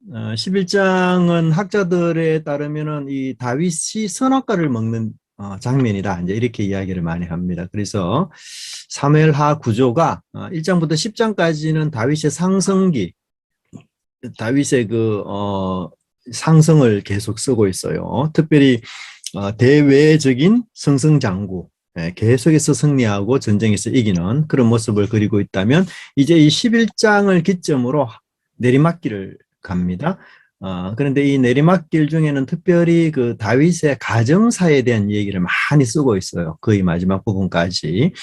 11장은 학자들에 따르면은 이 다윗이 선악과를 먹는 장면이다. 이제 이렇게 이야기를 많이 합니다. 그래서 사무엘하 구조가 1장부터 10장까지는 다윗의 상승기, 다윗의 상승을 계속 쓰고 있어요. 특별히 대외적인 승승장구, 계속해서 승리하고 전쟁에서 이기는 그런 모습을 그리고 있다면 이제 이 11장을 기점으로 내리막길을 갑니다. 그런데 이 내리막길 중에는 특별히 그 다윗의 가정사에 대한 얘기를 많이 쓰고 있어요. 거의 마지막 부분까지.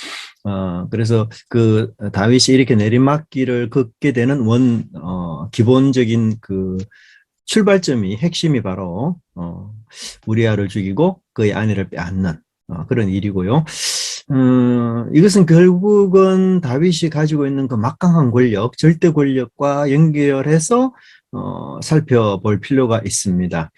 그래서 그 다윗이 이렇게 내리막길을 걷게 되는 기본적인 그 출발점이 핵심이 바로 우리아를 죽이고 그의 아내를 빼앗는 그런 일이고요. 이것은 결국은 다윗이 가지고 있는 그 막강한 권력, 절대 권력과 연결해서 살펴볼 필요가 있습니다.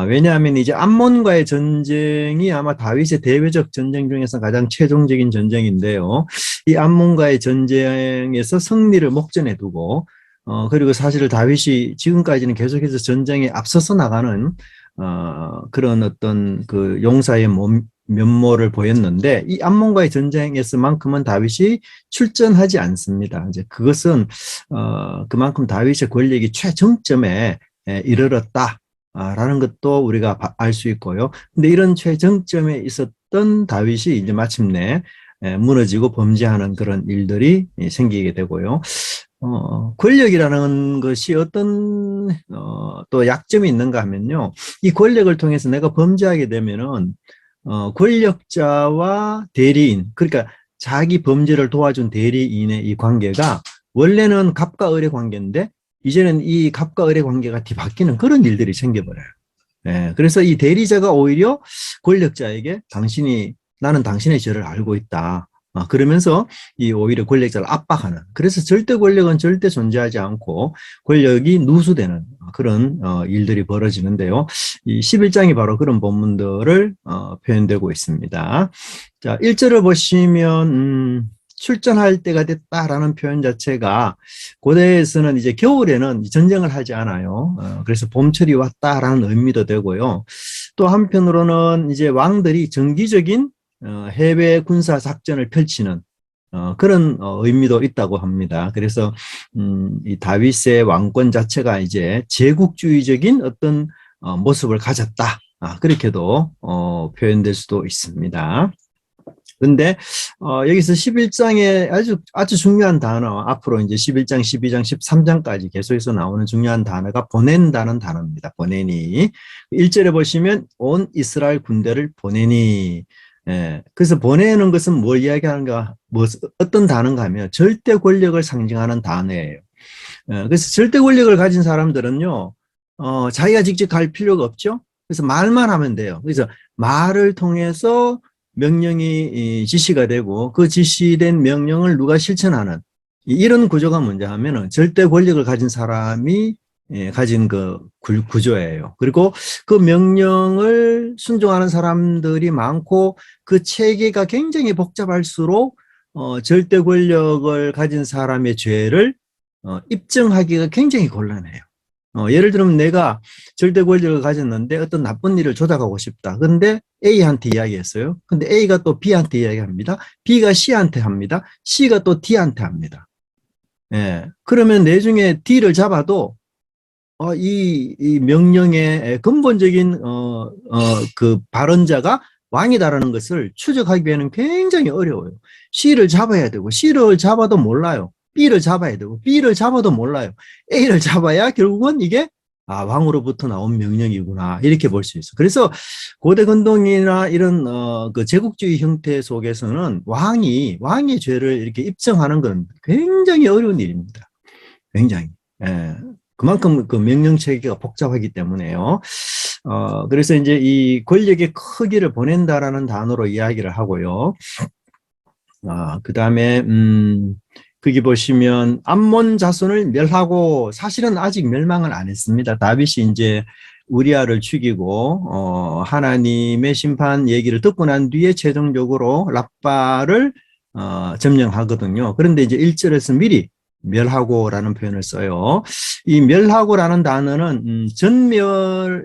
왜냐하면 이제 암몬과의 전쟁이 아마 다윗의 대외적 전쟁 중에서 가장 최종적인 전쟁인데요. 이 암몬과의 전쟁에서 승리를 목전에 두고 그리고 사실 다윗이 지금까지는 계속해서 전쟁에 앞서서 나가는 그런 어떤 그 용사의 면모를 보였는데 이 암몬과의 전쟁에서만큼은 다윗이 출전하지 않습니다. 이제 그것은 그만큼 다윗의 권력이 최정점에 이르렀다라는 것도 우리가 알 수 있고요. 근데 이런 최정점에 있었던 다윗이 이제 마침내 무너지고 범죄하는 그런 일들이 생기게 되고요. 권력이라는 것이 어떤 또 약점이 있는가 하면요. 이 권력을 통해서 내가 범죄하게 되면은 권력자와 대리인, 그러니까 자기 범죄를 도와준 대리인의 이 관계가 원래는 갑과 을의 관계인데 이제는 이 갑과 을의 관계가 뒤바뀌는 그런 일들이 생겨버려요. 그래서 이 대리자가 오히려 권력자에게 나는 당신의 죄를 알고 있다. 그러면서 이 오히려 권력자를 압박하는. 그래서 절대 권력은 절대 존재하지 않고 권력이 누수되는 그런 일들이 벌어지는데요. 이 11장이 바로 그런 본문들을 표현되고 있습니다. 자, 1절을 보시면 출전할 때가 됐다라는 표현 자체가 고대에서는 이제 겨울에는 전쟁을 하지 않아요. 그래서 봄철이 왔다라는 의미도 되고요. 또 한편으로는 이제 왕들이 정기적인 해외 군사 작전을 펼치는 그런 의미도 있다고 합니다. 그래서 이 다윗의 왕권 자체가 이제 제국주의적인 어떤 모습을 가졌다. 그렇게도 표현될 수도 있습니다. 그런데 여기서 11장에 아주 중요한 단어, 앞으로 이제 11장, 12장, 13장까지 계속해서 나오는 중요한 단어가 보낸다는 단어입니다. 보내니. 1절에 보시면 온 이스라엘 군대를 보내니. 그래서 보내는 것은 뭘 이야기하는가, 어떤 단어인가 하면 절대 권력을 상징하는 단어예요. 그래서 절대 권력을 가진 사람들은요, 자기가 직접 갈 필요가 없죠. 그래서 말만 하면 돼요. 그래서 말을 통해서 명령이 지시가 되고 그 지시된 명령을 누가 실천하는 이런 구조가 뭔지 하면은 절대 권력을 가진 사람이 가진 그 구조예요. 그리고 그 명령을 순종하는 사람들이 많고 그 체계가 굉장히 복잡할수록 절대 권력을 가진 사람의 죄를 입증하기가 굉장히 곤란해요. 예를 들면 내가 절대 권력을 가졌는데 어떤 나쁜 일을 조작하고 싶다. 근데 A한테 이야기했어요. 근데 A가 또 B한테 이야기합니다. B가 C한테 합니다. C가 또 D한테 합니다. 그러면 내중에 D를 잡아도 이 명령의 근본적인 그 발언자가 왕이다라는 것을 추적하기에는 굉장히 어려워요. C를 잡아야 되고 C를 잡아도 몰라요. B를 잡아야 되고 B를 잡아도 몰라요. A를 잡아야 결국은 이게 왕으로부터 나온 명령이구나 이렇게 볼 수 있어. 그래서 고대 근동이나 이런 그 제국주의 형태 속에서는 왕의 죄를 이렇게 입증하는 건 굉장히 어려운 일입니다. 굉장히. 그만큼 그 명령 체계가 복잡하기 때문에요. 그래서 이제 이 권력의 크기를 보낸다라는 단어로 이야기를 하고요. 그 다음에, 거기 보시면 암몬 자손을 멸하고 사실은 아직 멸망을 안 했습니다. 다윗이 이제 우리아를 죽이고, 하나님의 심판 얘기를 듣고 난 뒤에 최종적으로 랍바를 점령하거든요. 그런데 이제 1절에서 미리 멸하고라는 표현을 써요. 이 멸하고라는 단어는 전멸의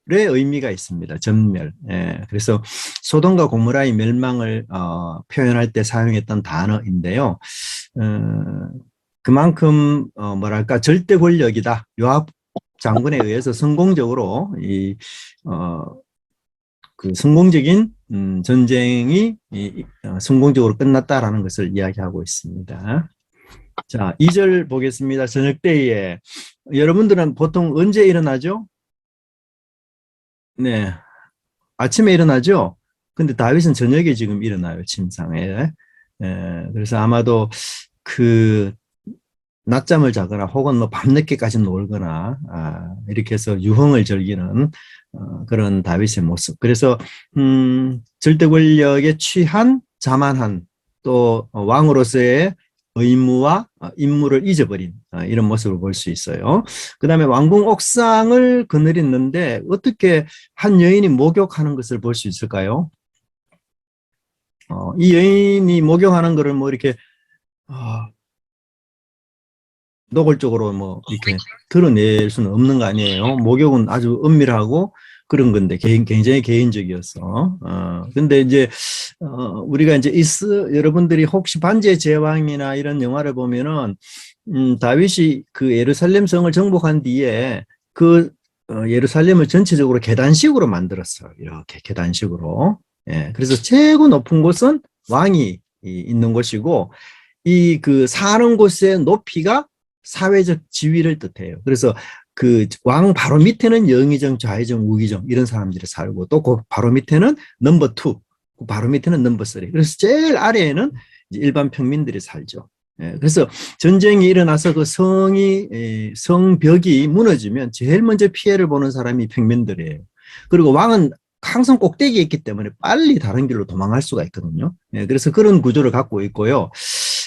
의미가 있습니다. 전멸. 예, 그래서 소돔과 고모라의 멸망을 표현할 때 사용했던 단어인데요. 그만큼 뭐랄까 절대 권력이다. 요압 장군에 의해서 성공적으로 그 성공적인 전쟁이 성공적으로 끝났다라는 것을 이야기하고 있습니다. 자, 2절 보겠습니다. 저녁 때에 여러분들은 보통 언제 일어나죠? 네, 아침에 일어나죠? 근데 다윗은 저녁에 지금 일어나요, 침상에. 그래서 아마도 그 낮잠을 자거나 혹은 뭐 밤늦게까지 놀거나 이렇게 해서 유흥을 즐기는 그런 다윗의 모습. 그래서 절대 권력에 취한 자만한 또 왕으로서의 의무와 임무를 잊어버린 이런 모습을 볼 수 있어요. 그 다음에 왕궁 옥상을 거느렸는데 어떻게 한 여인이 목욕하는 것을 볼 수 있을까요? 이 여인이 목욕하는 것을 뭐 이렇게 노골적으로 뭐 이렇게 드러낼 수는 없는 거 아니에요. 목욕은 아주 은밀하고 그런 건데 굉장히 개인적이었어. 근데 이제 우리가 이제 여러분들이 혹시 반지의 제왕이나 이런 영화를 보면은 다윗이 그 예루살렘 성을 정복한 뒤에 그 예루살렘을 전체적으로 계단식으로 만들었어요. 이렇게 계단식으로. 예, 그래서 최고 높은 곳은 왕이 있는 곳이고 이 그 사는 곳의 높이가 사회적 지위를 뜻해요. 그래서 그 왕 바로 밑에는 영의정, 좌의정, 우의정 이런 사람들이 살고 또 그 바로 밑에는 넘버 투, 그 바로 밑에는 넘버 쓰리. 그래서 제일 아래에는 일반 평민들이 살죠. 그래서 전쟁이 일어나서 그 성벽이 무너지면 제일 먼저 피해를 보는 사람이 평민들이에요. 그리고 왕은 항상 꼭대기에 있기 때문에 빨리 다른 길로 도망갈 수가 있거든요. 그래서 그런 구조를 갖고 있고요.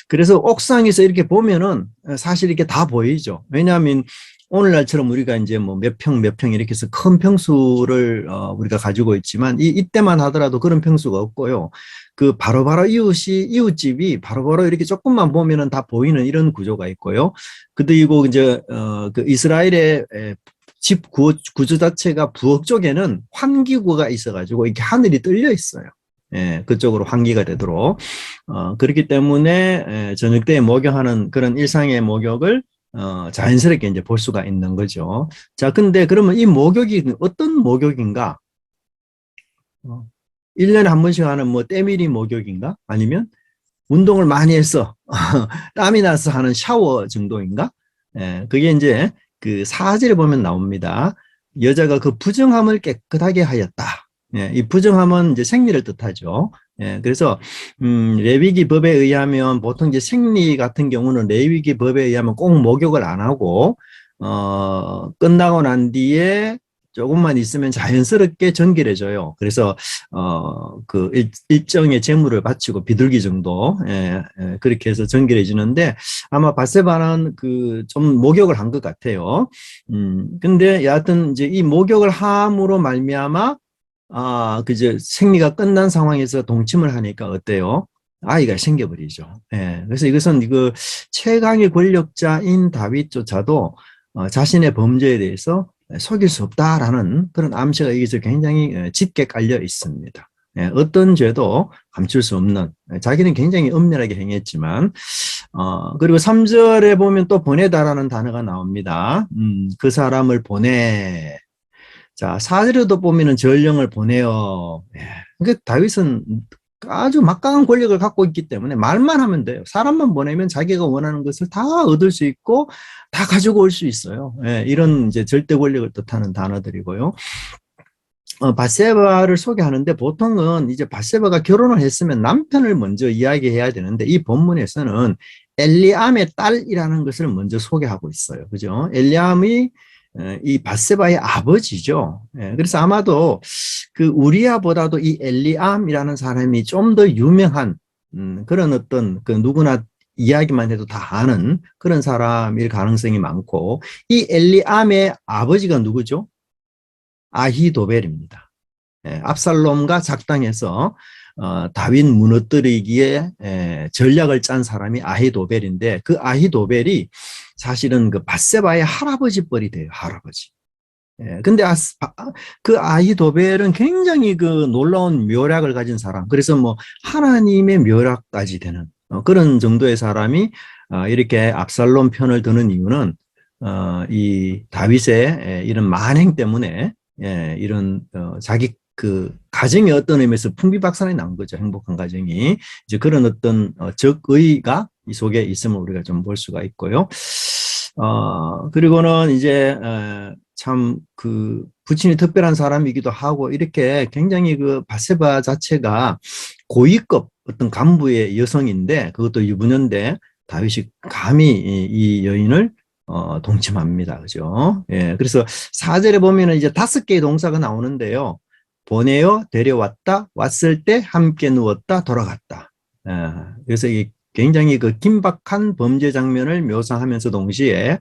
그래서 옥상에서 이렇게 보면은 사실 이렇게 다 보이죠. 왜냐하면 오늘날처럼 우리가 이제 뭐 몇 평, 몇 평 이렇게 해서 큰 평수를 우리가 가지고 있지만 이때만 하더라도 그런 평수가 없고요. 그 바로바로 이웃집이 바로바로 이렇게 조금만 보면은 다 보이는 이런 구조가 있고요. 그리고 이제 그 이스라엘의 집 구조 자체가 부엌 쪽에는 환기구가 있어가지고 이렇게 하늘이 뚫려 있어요. 예, 그쪽으로 환기가 되도록. 그렇기 때문에 저녁 때 목욕하는 그런 일상의 목욕을 자연스럽게 이제 볼 수가 있는 거죠. 자, 근데 그러면 이 목욕이 어떤 목욕인가? 1년에 한 번씩 하는 뭐 때밀이 목욕인가? 아니면 운동을 많이 해서 땀이 나서 하는 샤워 정도인가? 예, 그게 이제 그 사절에 보면 나옵니다. 여자가 그 부정함을 깨끗하게 하였다. 예, 이 부정함은 이제 생리를 뜻하죠. 예, 그래서 레위기 법에 의하면 보통 이제 생리 같은 경우는 레위기 법에 의하면 꼭 목욕을 안 하고 끝나고 난 뒤에 조금만 있으면 자연스럽게 전결해져요. 그래서 그 일정의 재물을 바치고 비둘기 정도 그렇게 해서 전결해지는데 아마 바세바는 그 좀 목욕을 한 것 같아요. 근데 여하튼 이제 이 목욕을 함으로 말미암아 그저 생리가 끝난 상황에서 동침을 하니까 어때요? 아이가 생겨버리죠. 예. 그래서 이것은 그 최강의 권력자인 다윗조차도 자신의 범죄에 대해서 속일 수 없다라는 그런 암시가 여기서 굉장히 짙게 깔려 있습니다. 어떤 죄도 감출 수 없는, 자기는 굉장히 엄밀하게 행했지만, 그리고 3절에 보면 또 보내다라는 단어가 나옵니다. 그 사람을 보내. 자, 4절에도 보면은 전령을 보내요. 그러니까 다윗은 아주 막강한 권력을 갖고 있기 때문에 말만 하면 돼요. 사람만 보내면 자기가 원하는 것을 다 얻을 수 있고 다 가지고 올 수 있어요. 이런 이제 절대 권력을 뜻하는 단어들이고요. 밧세바를 소개하는데 보통은 이제 밧세바가 결혼을 했으면 남편을 먼저 이야기해야 되는데 이 본문에서는 엘리암의 딸이라는 것을 먼저 소개하고 있어요. 그죠? 엘리암이 이 밧세바의 아버지죠. 그래서 아마도 그 우리아보다도 이 엘리암이라는 사람이 좀 더 유명한 그런 어떤 그 누구나 이야기만 해도 다 아는 그런 사람일 가능성이 많고 이 엘리암의 아버지가 누구죠? 아히도벨입니다. 압살롬과 작당해서 다윗 무너뜨리기에 전략을 짠 사람이 아히도벨인데 그 아히도벨이 사실은 그 밧세바의 할아버지 뻘이 돼요. 할아버지. 근데 그 아히도벨은 굉장히 그 놀라운 묘략을 가진 사람. 그래서 뭐 하나님의 묘략까지 되는 그런 정도의 사람이 이렇게 압살롬 편을 드는 이유는 이 다윗의 이런 만행 때문에 이런 자기 그 가정이 어떤 의미에서 풍비박산이 난 거죠. 행복한 가정이. 이제 그런 어떤 적의가 이 속에 있음을 우리가 좀 볼 수가 있고요. 그리고는 이제 참 그 부친이 특별한 사람이기도 하고 이렇게 굉장히 그 밧세바 자체가 고위급 어떤 간부의 여성인데 그것도 유부녀인데 다윗이 감히 이 여인을 동침합니다. 그죠? 예. 그래서 4절에 보면은 이제 5개의 동사가 나오는데요. 보내어 데려왔다, 왔을 때 함께 누웠다, 돌아갔다. 그래서 이 굉장히 그 긴박한 범죄 장면을 묘사하면서 동시에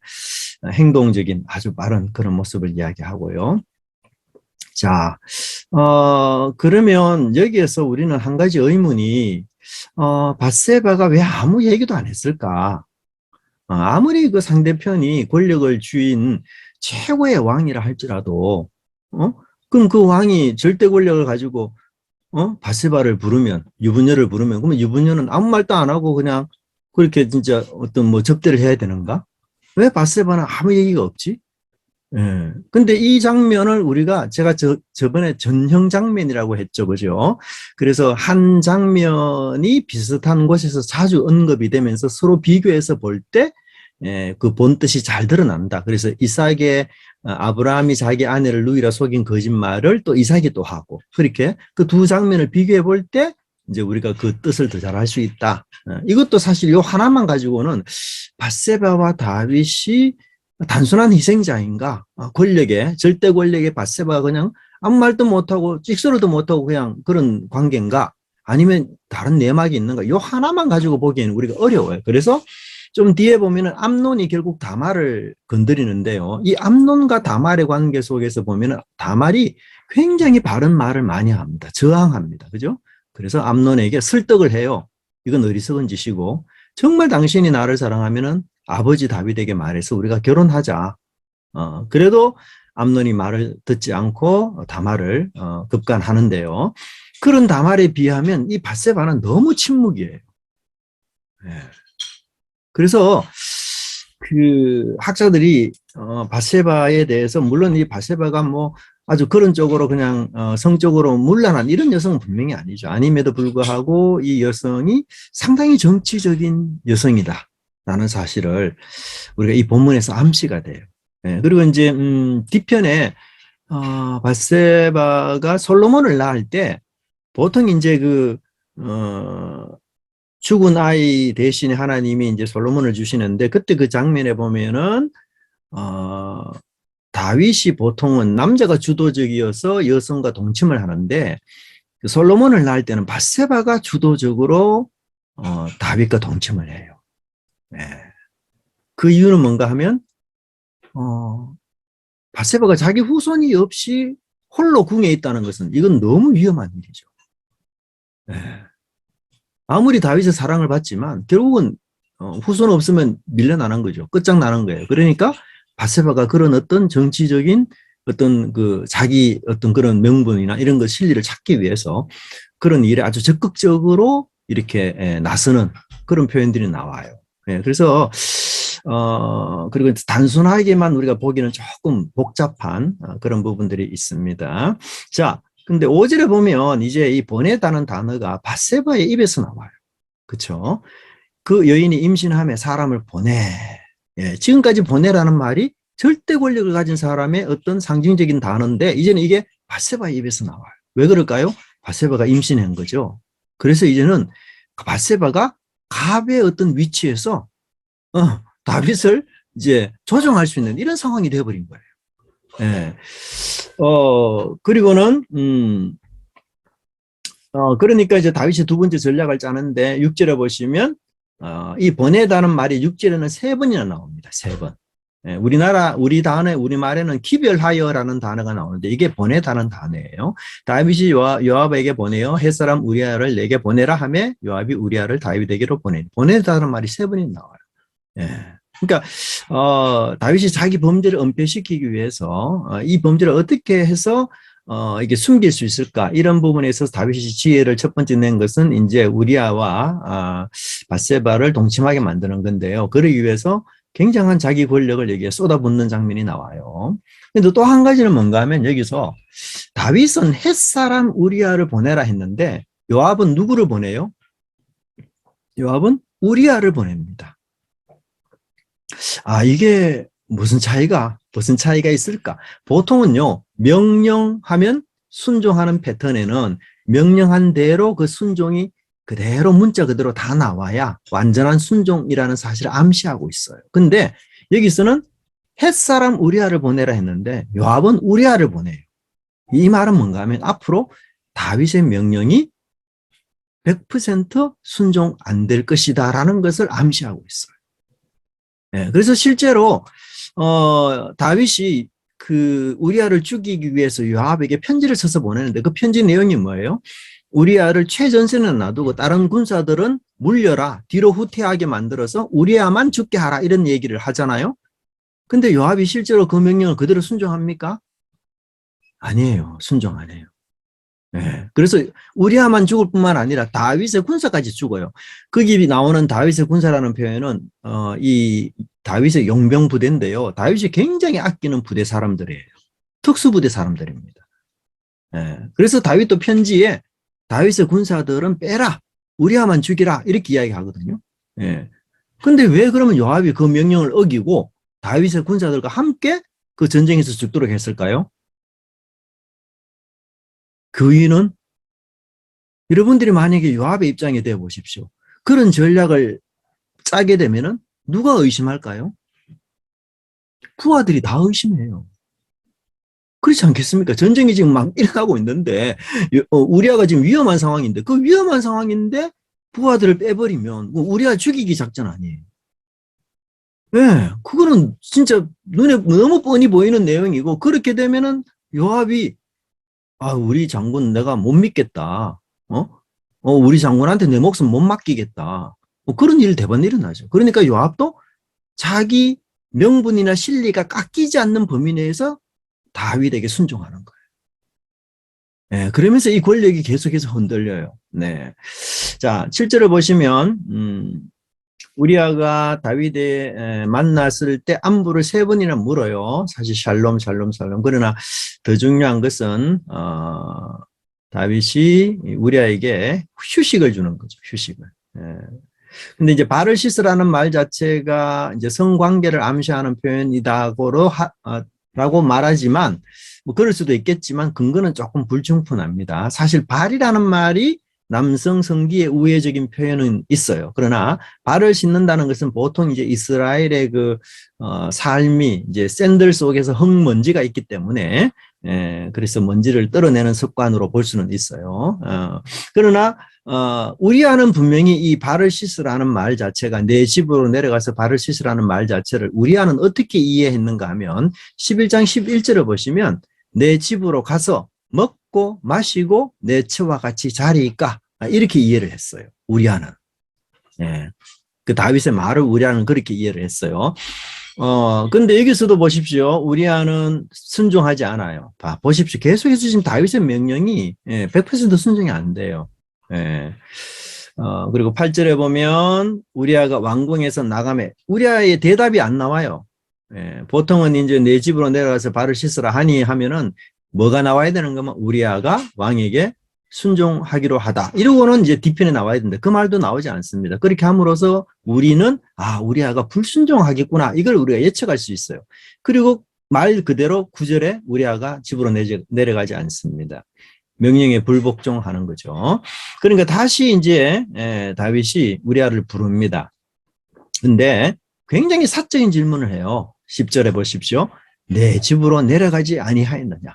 행동적인 아주 빠른 그런 모습을 이야기하고요. 자, 그러면 여기에서 우리는 한 가지 의문이, 밧세바가 왜 아무 얘기도 안 했을까? 아무리 그 상대편이 권력을 쥐인 최고의 왕이라 할지라도, 그럼 그 왕이 절대 권력을 가지고, 밧세바를 부르면, 유부녀를 부르면, 그러면 유부녀는 아무 말도 안 하고 그냥 그렇게 진짜 어떤 뭐 접대를 해야 되는가? 왜 밧세바는 아무 얘기가 없지? 예. 근데 이 장면을 우리가 제가 저번에 전형 장면이라고 했죠. 그죠? 그래서 한 장면이 비슷한 곳에서 자주 언급이 되면서 서로 비교해서 볼 때, 그 본 뜻이 잘 드러난다. 그래서 이삭의 아브라함이 자기 아내를 누이라 속인 거짓말을 또 이삭이 또 하고, 그렇게 그 두 장면을 비교해 볼 때, 이제 우리가 그 뜻을 더 잘 알 수 있다. 이것도 사실 요 하나만 가지고는 밧세바와 다윗이 단순한 희생자인가? 권력에, 절대 권력의 밧세바가 그냥 아무 말도 못하고 찍소리도 못하고 그냥 그런 관계인가? 아니면 다른 내막이 있는가? 요 하나만 가지고 보기에는 우리가 어려워요. 그래서 좀 뒤에 보면은 암논이 결국 다말을 건드리는데요. 이 암논과 다말의 관계 속에서 보면은 다말이 굉장히 바른 말을 많이 합니다. 저항합니다. 그죠? 그래서 암논에게 설득을 해요. 이건 어리석은 짓이고 정말 당신이 나를 사랑하면은 아버지 다윗에게 말해서 우리가 결혼하자. 그래도 암논이 말을 듣지 않고 다말을 급간하는데요. 그런 다말에 비하면 이 밧세바는 너무 침묵이에요. 네. 그래서 그 학자들이 밧세바에 대해서 물론 이 밧세바가 뭐 아주 그런 쪽으로 그냥 성적으로 문란한 이런 여성은 분명히 아니죠. 아님에도 불구하고 이 여성이 상당히 정치적인 여성이다. 라는 사실을 우리가 이 본문에서 암시가 돼요. 예, 그리고 이제 뒤편에 밧세바가 솔로몬을 낳을 때 보통 이제 그 죽은 아이 대신에 하나님이 이제 솔로몬을 주시는데 그때 그 장면에 보면은 다윗이 보통은 남자가 주도적이어서 여성과 동침을 하는데 그 솔로몬을 낳을 때는 밧세바가 주도적으로 다윗과 동침을 해요. 네. 그 이유는 뭔가 하면 밧세바가 자기 후손이 없이 홀로 궁에 있다는 것은 이건 너무 위험한 일이죠. 네. 아무리 다윗의 사랑을 받지만 결국은 후손 없으면 밀려나는 거죠. 끝장나는 거예요. 그러니까 밧세바가 그런 어떤 정치적인 어떤 그 자기 어떤 그런 명분이나 이런 것 실리를 찾기 위해서 그런 일에 아주 적극적으로 이렇게 나서는 그런 표현들이 나와요. 그래서 그리고 단순하게만 우리가 보기는 조금 복잡한 그런 부분들이 있습니다. 자, 근데 5절에 보면 이제 이 보내다는 단어가 밧세바의 입에서 나와요. 그렇죠? 그 여인이 임신함에 사람을 보내. 예, 지금까지 보내라는 말이 절대 권력을 가진 사람의 어떤 상징적인 단어인데 이제는 이게 밧세바의 입에서 나와요. 왜 그럴까요? 밧세바가 임신한 거죠. 그래서 이제는 밧세바가 갑의 어떤 위치에서 다윗을 이제 조종할 수 있는 이런 상황이 되어버린 거예요. 예. 그리고는, 그러니까 이제 다윗이 두 번째 전략을 짜는데 6절에 보시면, 이 보내다는 말이 6절에는 3번이나 나옵니다. 3번. 우리말에는 기별하여라는 단어가 나오는데 이게 보내다는 단어예요. 다윗이 요압에게 보내어 햇사람 우리아를 내게 보내라 하며 요압이 우리아를 다윗에게로 보내다는 말이 세 번이 나와요. 예. 그러니까 다윗이 자기 범죄를 은폐시키기 위해서 이 범죄를 어떻게 해서 이게 숨길 수 있을까 이런 부분에 있어서 다윗이 지혜를 첫 번째 낸 것은 이제 우리아와 밧세바를 동침하게 만드는 건데요. 그러기 위해서 굉장한 자기 권력을 여기에 쏟아붓는 장면이 나와요. 근데 또 한 가지는 뭔가 하면 여기서 다윗은 햇사람 우리아를 보내라 했는데 요압은 누구를 보내요? 요압은 우리아를 보냅니다. 이게 무슨 차이가 있을까? 보통은요, 명령하면 순종하는 패턴에는 명령한 대로 그 순종이 그대로 문자 그대로 다 나와야 완전한 순종이라는 사실을 암시하고 있어요. 근데 여기서는 햇사람 우리아를 보내라 했는데 요압은 우리아를 보내요. 이 말은 뭔가 하면 앞으로 다윗의 명령이 100% 순종 안 될 것이다라는 것을 암시하고 있어요. 그래서 실제로 다윗이 그 우리아를 죽이기 위해서 요압에게 편지를 써서 보내는데 그 편지 내용이 뭐예요? 우리아를 최전선에 놔두고 다른 군사들은 물려라, 뒤로 후퇴하게 만들어서 우리아만 죽게 하라 이런 얘기를 하잖아요. 근데 요압이 실제로 그 명령을 그대로 순종합니까? 아니에요. 순종 안 해요. 그래서 우리아만 죽을 뿐만 아니라 다윗의 군사까지 죽어요. 거기 나오는 다윗의 군사라는 표현은 이 다윗의 용병 부대인데요. 다윗이 굉장히 아끼는 부대 사람들이에요. 특수부대 사람들입니다. 그래서 다윗도 편지에 다윗의 군사들은 빼라, 우리아만 죽이라 이렇게 이야기하거든요. 근데 왜 그러면 요압이 그 명령을 어기고 다윗의 군사들과 함께 그 전쟁에서 죽도록 했을까요? 그 이유는 여러분들이 만약에 요압의 입장에 대해 보십시오. 그런 전략을 짜게 되면은 누가 의심할까요? 부하들이 다 의심해요. 그렇지 않겠습니까? 전쟁이 지금 막 일어나고 있는데 우리아가 지금 위험한 상황인데 그 위험한 상황인데 부하들을 빼버리면 우리아 죽이기 작전 아니에요. 그거는 진짜 눈에 너무 뻔히 보이는 내용이고 그렇게 되면은 요압이 우리 장군 내가 못 믿겠다. 우리 장군한테 내 목숨 못 맡기겠다. 그런 일 대번 일어나죠. 그러니까 요압도 자기 명분이나 실리가 깎이지 않는 범위 내에서 다윗에게 순종하는 거예요. 그러면서 이 권력이 계속해서 흔들려요. 네. 자, 7절을 보시면, 우리아가 다윗에 만났을 때 안부를 3번이나 물어요. 사실 샬롬, 샬롬, 샬롬. 그러나 더 중요한 것은, 다윗이 우리아에게 휴식을 주는 거죠. 휴식을. 근데 이제 발을 씻으라는 말 자체가 이제 성관계를 암시하는 라고 말하지만 뭐 그럴 수도 있겠지만 근거는 조금 불충분합니다. 사실 발이라는 말이 남성 성기의 우회적인 표현은 있어요. 그러나 발을 씻는다는 것은 보통 이제 이스라엘의 그 삶이 이제 샌들 속에서 흙먼지가 있기 때문에 그래서 먼지를 떨어내는 습관으로 볼 수는 있어요. 그러나 우리아는 분명히 이 발을 씻으라는 말 자체가 내 집으로 내려가서 발을 씻으라는 말 자체를 우리아는 어떻게 이해했는가 하면 11장 11절을 보시면 내 집으로 가서 먹고 마시고 내 처와 같이 자리이까 이렇게 이해를 했어요. 우리아는. 그 다윗의 말을 우리아는 그렇게 이해를 했어요. 근데 여기서도 보십시오. 우리아는 순종하지 않아요. 보십시오. 계속해서 지금 다윗의 명령이 100% 순종이 안 돼요. 그리고 8절에 보면 우리아가 왕궁에서 나가매 우리아의 대답이 안 나와요. 보통은 이제 내 집으로 내려가서 발을 씻으라 하니 하면은 뭐가 나와야 되는 거면 우리아가 왕에게 순종하기로 하다. 이러고는 이제 뒤편에 나와야 되는데 그 말도 나오지 않습니다. 그렇게 함으로써 우리는 우리아가 불순종하겠구나. 이걸 우리가 예측할 수 있어요. 그리고 말 그대로 9절에 우리아가 집으로 내려가지 않습니다. 명령에 불복종하는 거죠. 그러니까 다시 이제 다윗이 우리아를 부릅니다. 근데 굉장히 사적인 질문을 해요. 10절에 보십시오. 내 집으로 내려가지 아니하였느냐.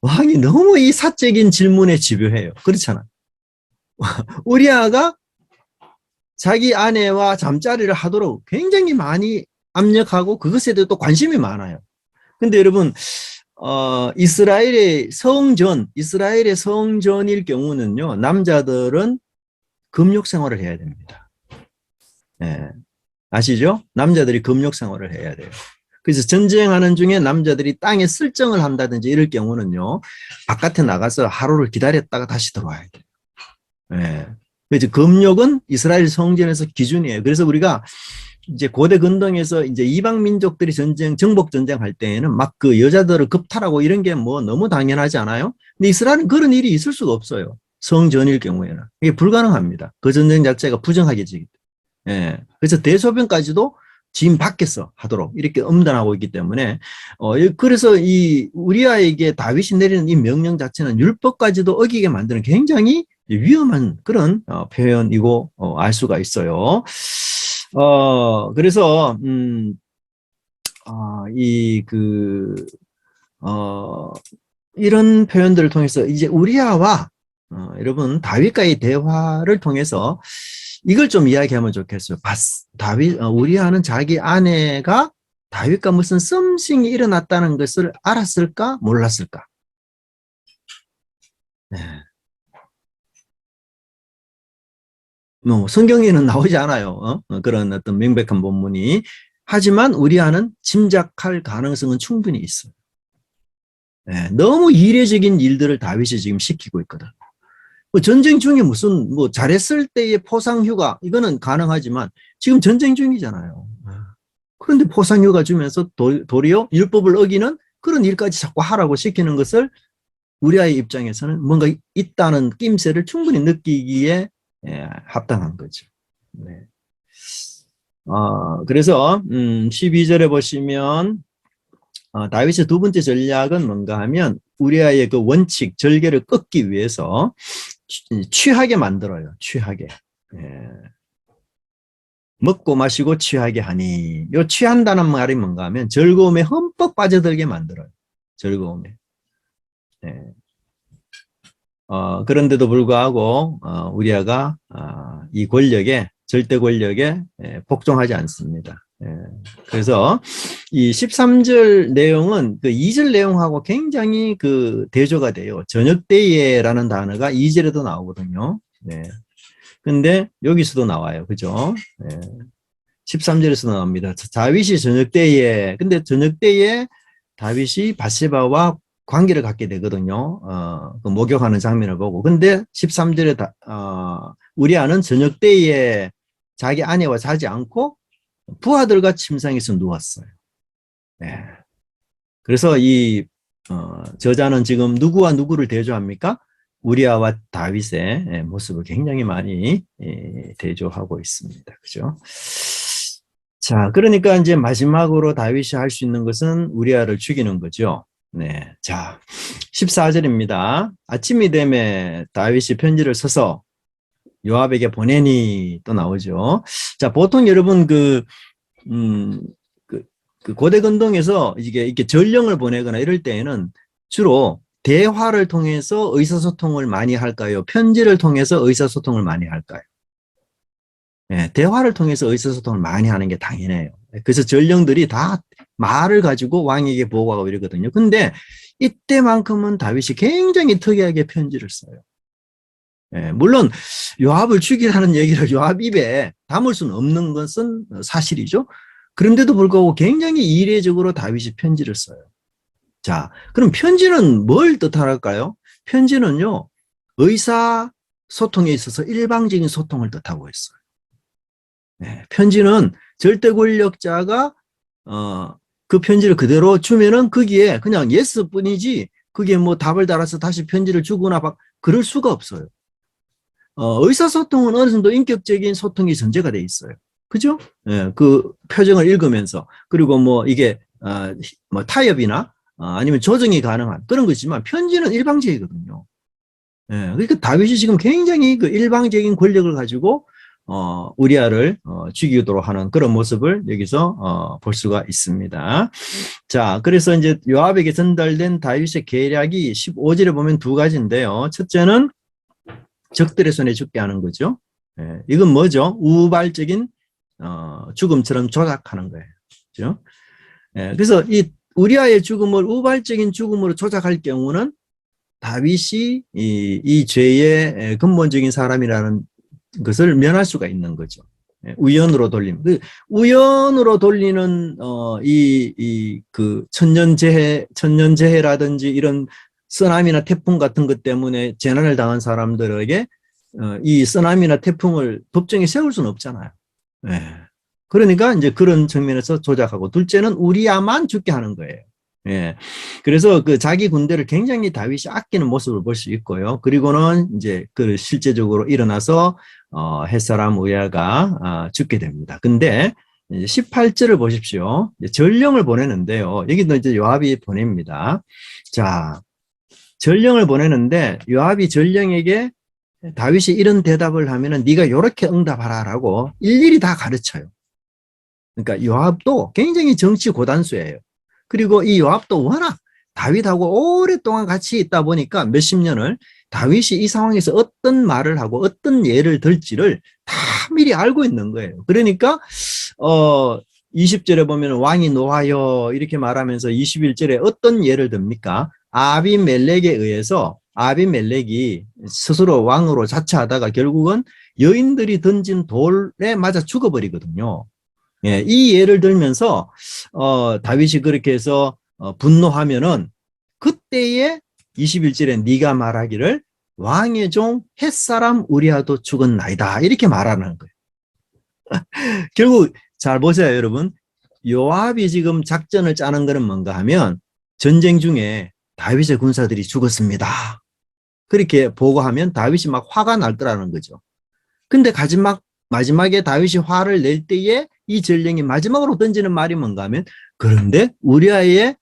왕이 너무 이 사적인 질문에 집요해요. 그렇잖아. 우리아가 자기 아내와 잠자리를 하도록 굉장히 많이 압력하고 그것에 대해 또 관심이 많아요. 근데 여러분, 이스라엘의 성전일 경우는요, 남자들은 금욕 생활을 해야 됩니다. 예. 아시죠? 남자들이 금욕 생활을 해야 돼요. 그래서 전쟁하는 중에 남자들이 땅에 쓸정을 한다든지 이럴 경우는요, 바깥에 나가서 하루를 기다렸다가 다시 들어와야 돼요. 예. 그래서 금욕은 이스라엘 성전에서 기준이에요. 그래서 우리가 이제 고대 근동에서 이제 이방 민족들이 정복 전쟁할 때에는 막 그 여자들을 급탈하고 이런 게 뭐 너무 당연하지 않아요? 근데 이스라엘은 그런 일이 있을 수가 없어요. 성전일 경우에는. 이게 불가능합니다. 그 전쟁 자체가 부정하게지기 때문에. 예. 그래서 대소변까지도 진 밖에서 하도록 이렇게 엄단하고 있기 때문에, 그래서 이 우리아에게 다윗이 내리는 이 명령 자체는 율법까지도 어기게 만드는 굉장히 위험한 그런 표현이고 알 수가 있어요. 그래서 이런 표현들을 통해서 이제 우리아와 여러분 다윗과의 대화를 통해서 이걸 좀 이야기하면 좋겠어요. 우리아는 자기 아내가 다윗과 무슨 썸씽이 일어났다는 것을 알았을까 몰랐을까? 네. 성경에는 나오지 않아요. 그런 어떤 명백한 본문이. 하지만 우리아는 짐작할 가능성은 충분히 있어요. 네. 너무 이례적인 일들을 다윗이 지금 시키고 있거든. 전쟁 중에 무슨 잘했을 때의 포상휴가 이거는 가능하지만 지금 전쟁 중이잖아요. 그런데 포상휴가 주면서 도리어 율법을 어기는 그런 일까지 자꾸 하라고 시키는 것을 우리아의 입장에서는 뭔가 있다는 낌새를 충분히 느끼기에 합당한 거죠. 네. 그래서 12절에 보시면 다윗의 두 번째 전략은 뭔가 하면 우리아의 그 원칙, 절개를 끊기 위해서 취하게 만들어요. 취하게. 예. 먹고 마시고 취하게 하니, 요 취한다는 말이 뭔가 하면 즐거움에 흠뻑 빠져들게 만들어요. 즐거움에. 예. 그런데도 불구하고 우리아가 이 권력에, 절대 권력에 복종하지 않습니다. 예. 그래서 이 13절 내용은 그 2절 내용하고 굉장히 그 대조가 돼요. 저녁 때에라는 단어가 2절에도 나오거든요. 네. 근데 여기서도 나와요. 그죠? 네. 13절에서 나옵니다. 다윗이 저녁 때에, 근데 저녁 때에 다윗이 바세바와 관계를 갖게 되거든요. 그 목욕하는 장면을 보고. 근데 13절에 우리아는 저녁 때에 자기 아내와 자지 않고 부하들과 침상에서 누웠어요. 네. 그래서 이 저자는 지금 누구와 누구를 대조합니까? 우리아와 다윗의 모습을 굉장히 많이 대조하고 있습니다. 그죠? 자, 그러니까 이제 마지막으로 다윗이 할 수 있는 것은 우리아를 죽이는 거죠. 네. 자, 14절입니다. 아침이 되면 다윗이 편지를 써서 요압에게 보내니 또 나오죠. 자, 보통 여러분 그 고대 근동에서 이게 전령을 보내거나 이럴 때에는 주로 대화를 통해서 의사소통을 많이 할까요? 편지를 통해서 의사소통을 많이 할까요? 네, 대화를 통해서 의사소통을 많이 하는 게 당연해요. 그래서 전령들이 다 말을 가지고 왕에게 보고하고 이러거든요. 근데 이때만큼은 다윗이 굉장히 특이하게 편지를 써요. 물론 요압을 죽이라는 얘기를 요압 입에 담을 수는 없는 것은 사실이죠. 그런데도 불구하고 굉장히 이례적으로 다윗이 편지를 써요. 자, 그럼 편지는 뭘 뜻할까요? 편지는요, 의사소통에 있어서 일방적인 소통을 뜻하고 있어요. 편지는 절대 권력자가 그 편지를 그대로 주면은 거기에 그냥 예스 뿐이지 그게 뭐 답을 달아서 다시 편지를 주거나 그럴 수가 없어요. 의사소통은 어느 정도 인격적인 소통이 전제가 돼 있어요. 그죠? 그 표정을 읽으면서 그리고 뭐 이게 뭐 타협이나 아니면 조정이 가능한 그런 거지만 편지는 일방적이거든요. 그러니까 다윗이 지금 굉장히 그 일방적인 권력을 가지고 우리아를 죽이도록 하는 그런 모습을 여기서 볼 수가 있습니다. 자, 그래서 이제 요압에게 전달된 다윗의 계략이 15절에 보면 두 가지인데요. 첫째는 적들의 손에 죽게 하는 거죠. 이건 뭐죠? 우발적인 죽음처럼 조작하는 거예요. 그죠? 그래서 이 우리아의 죽음을 우발적인 죽음으로 조작할 경우는 다윗이 이 죄의 근본적인 사람이라는 것을 면할 수가 있는 거죠. 우연으로 돌림. 우연으로 돌리는 그 천년재해라든지 이런 쓰나미나 태풍 같은 것 때문에 재난을 당한 사람들에게 이 쓰나미나 태풍을 법정에 세울 수는 없잖아요. 그러니까 이제 그런 측면에서 조작하고, 둘째는 우리야만 죽게 하는 거예요. 그래서 그 자기 군대를 굉장히 다윗이 아끼는 모습을 볼 수 있고요. 그리고는 이제 그 실제적으로 일어나서 햇사람 우리아가 죽게 됩니다. 근데 18절을 보십시오. 전령을 보내는데요. 여기도 이제 요압이 보냅니다. 자, 전령을 보내는데 요압이 전령에게 다윗이 이런 대답을 하면은 네가 이렇게 응답하라라고 일일이 다 가르쳐요. 그러니까 요압도 굉장히 정치 고단수예요. 그리고 이 요압도 워낙 다윗하고 오랫동안 같이 있다 보니까 몇십 년을 다윗이 이 상황에서 어떤 말을 하고 어떤 예를 들지를 다 미리 알고 있는 거예요. 그러니까 20절에 보면 왕이 노하여 이렇게 말하면서 21절에 어떤 예를 듭니까? 아비멜렉에 의해서 아비멜렉이 스스로 왕으로 자처하다가 결국은 여인들이 던진 돌에 맞아 죽어버리거든요. 이 예를 들면서 다윗이 그렇게 해서 분노하면은 그때에 21절에 네가 말하기를 왕의 종 햇사람 우리아도 죽었나이다 이렇게 말하는 거예요. 결국 잘 보세요, 여러분. 요압이 지금 작전을 짜는 것은 뭔가 하면 전쟁 중에 다윗의 군사들이 죽었습니다. 그렇게 보고하면 다윗이 막 화가 날 거라는 거죠. 근데 마지막에 다윗이 화를 낼 때에 이 전령이 마지막으로 던지는 말이 뭔가 하면 그런데 우리아의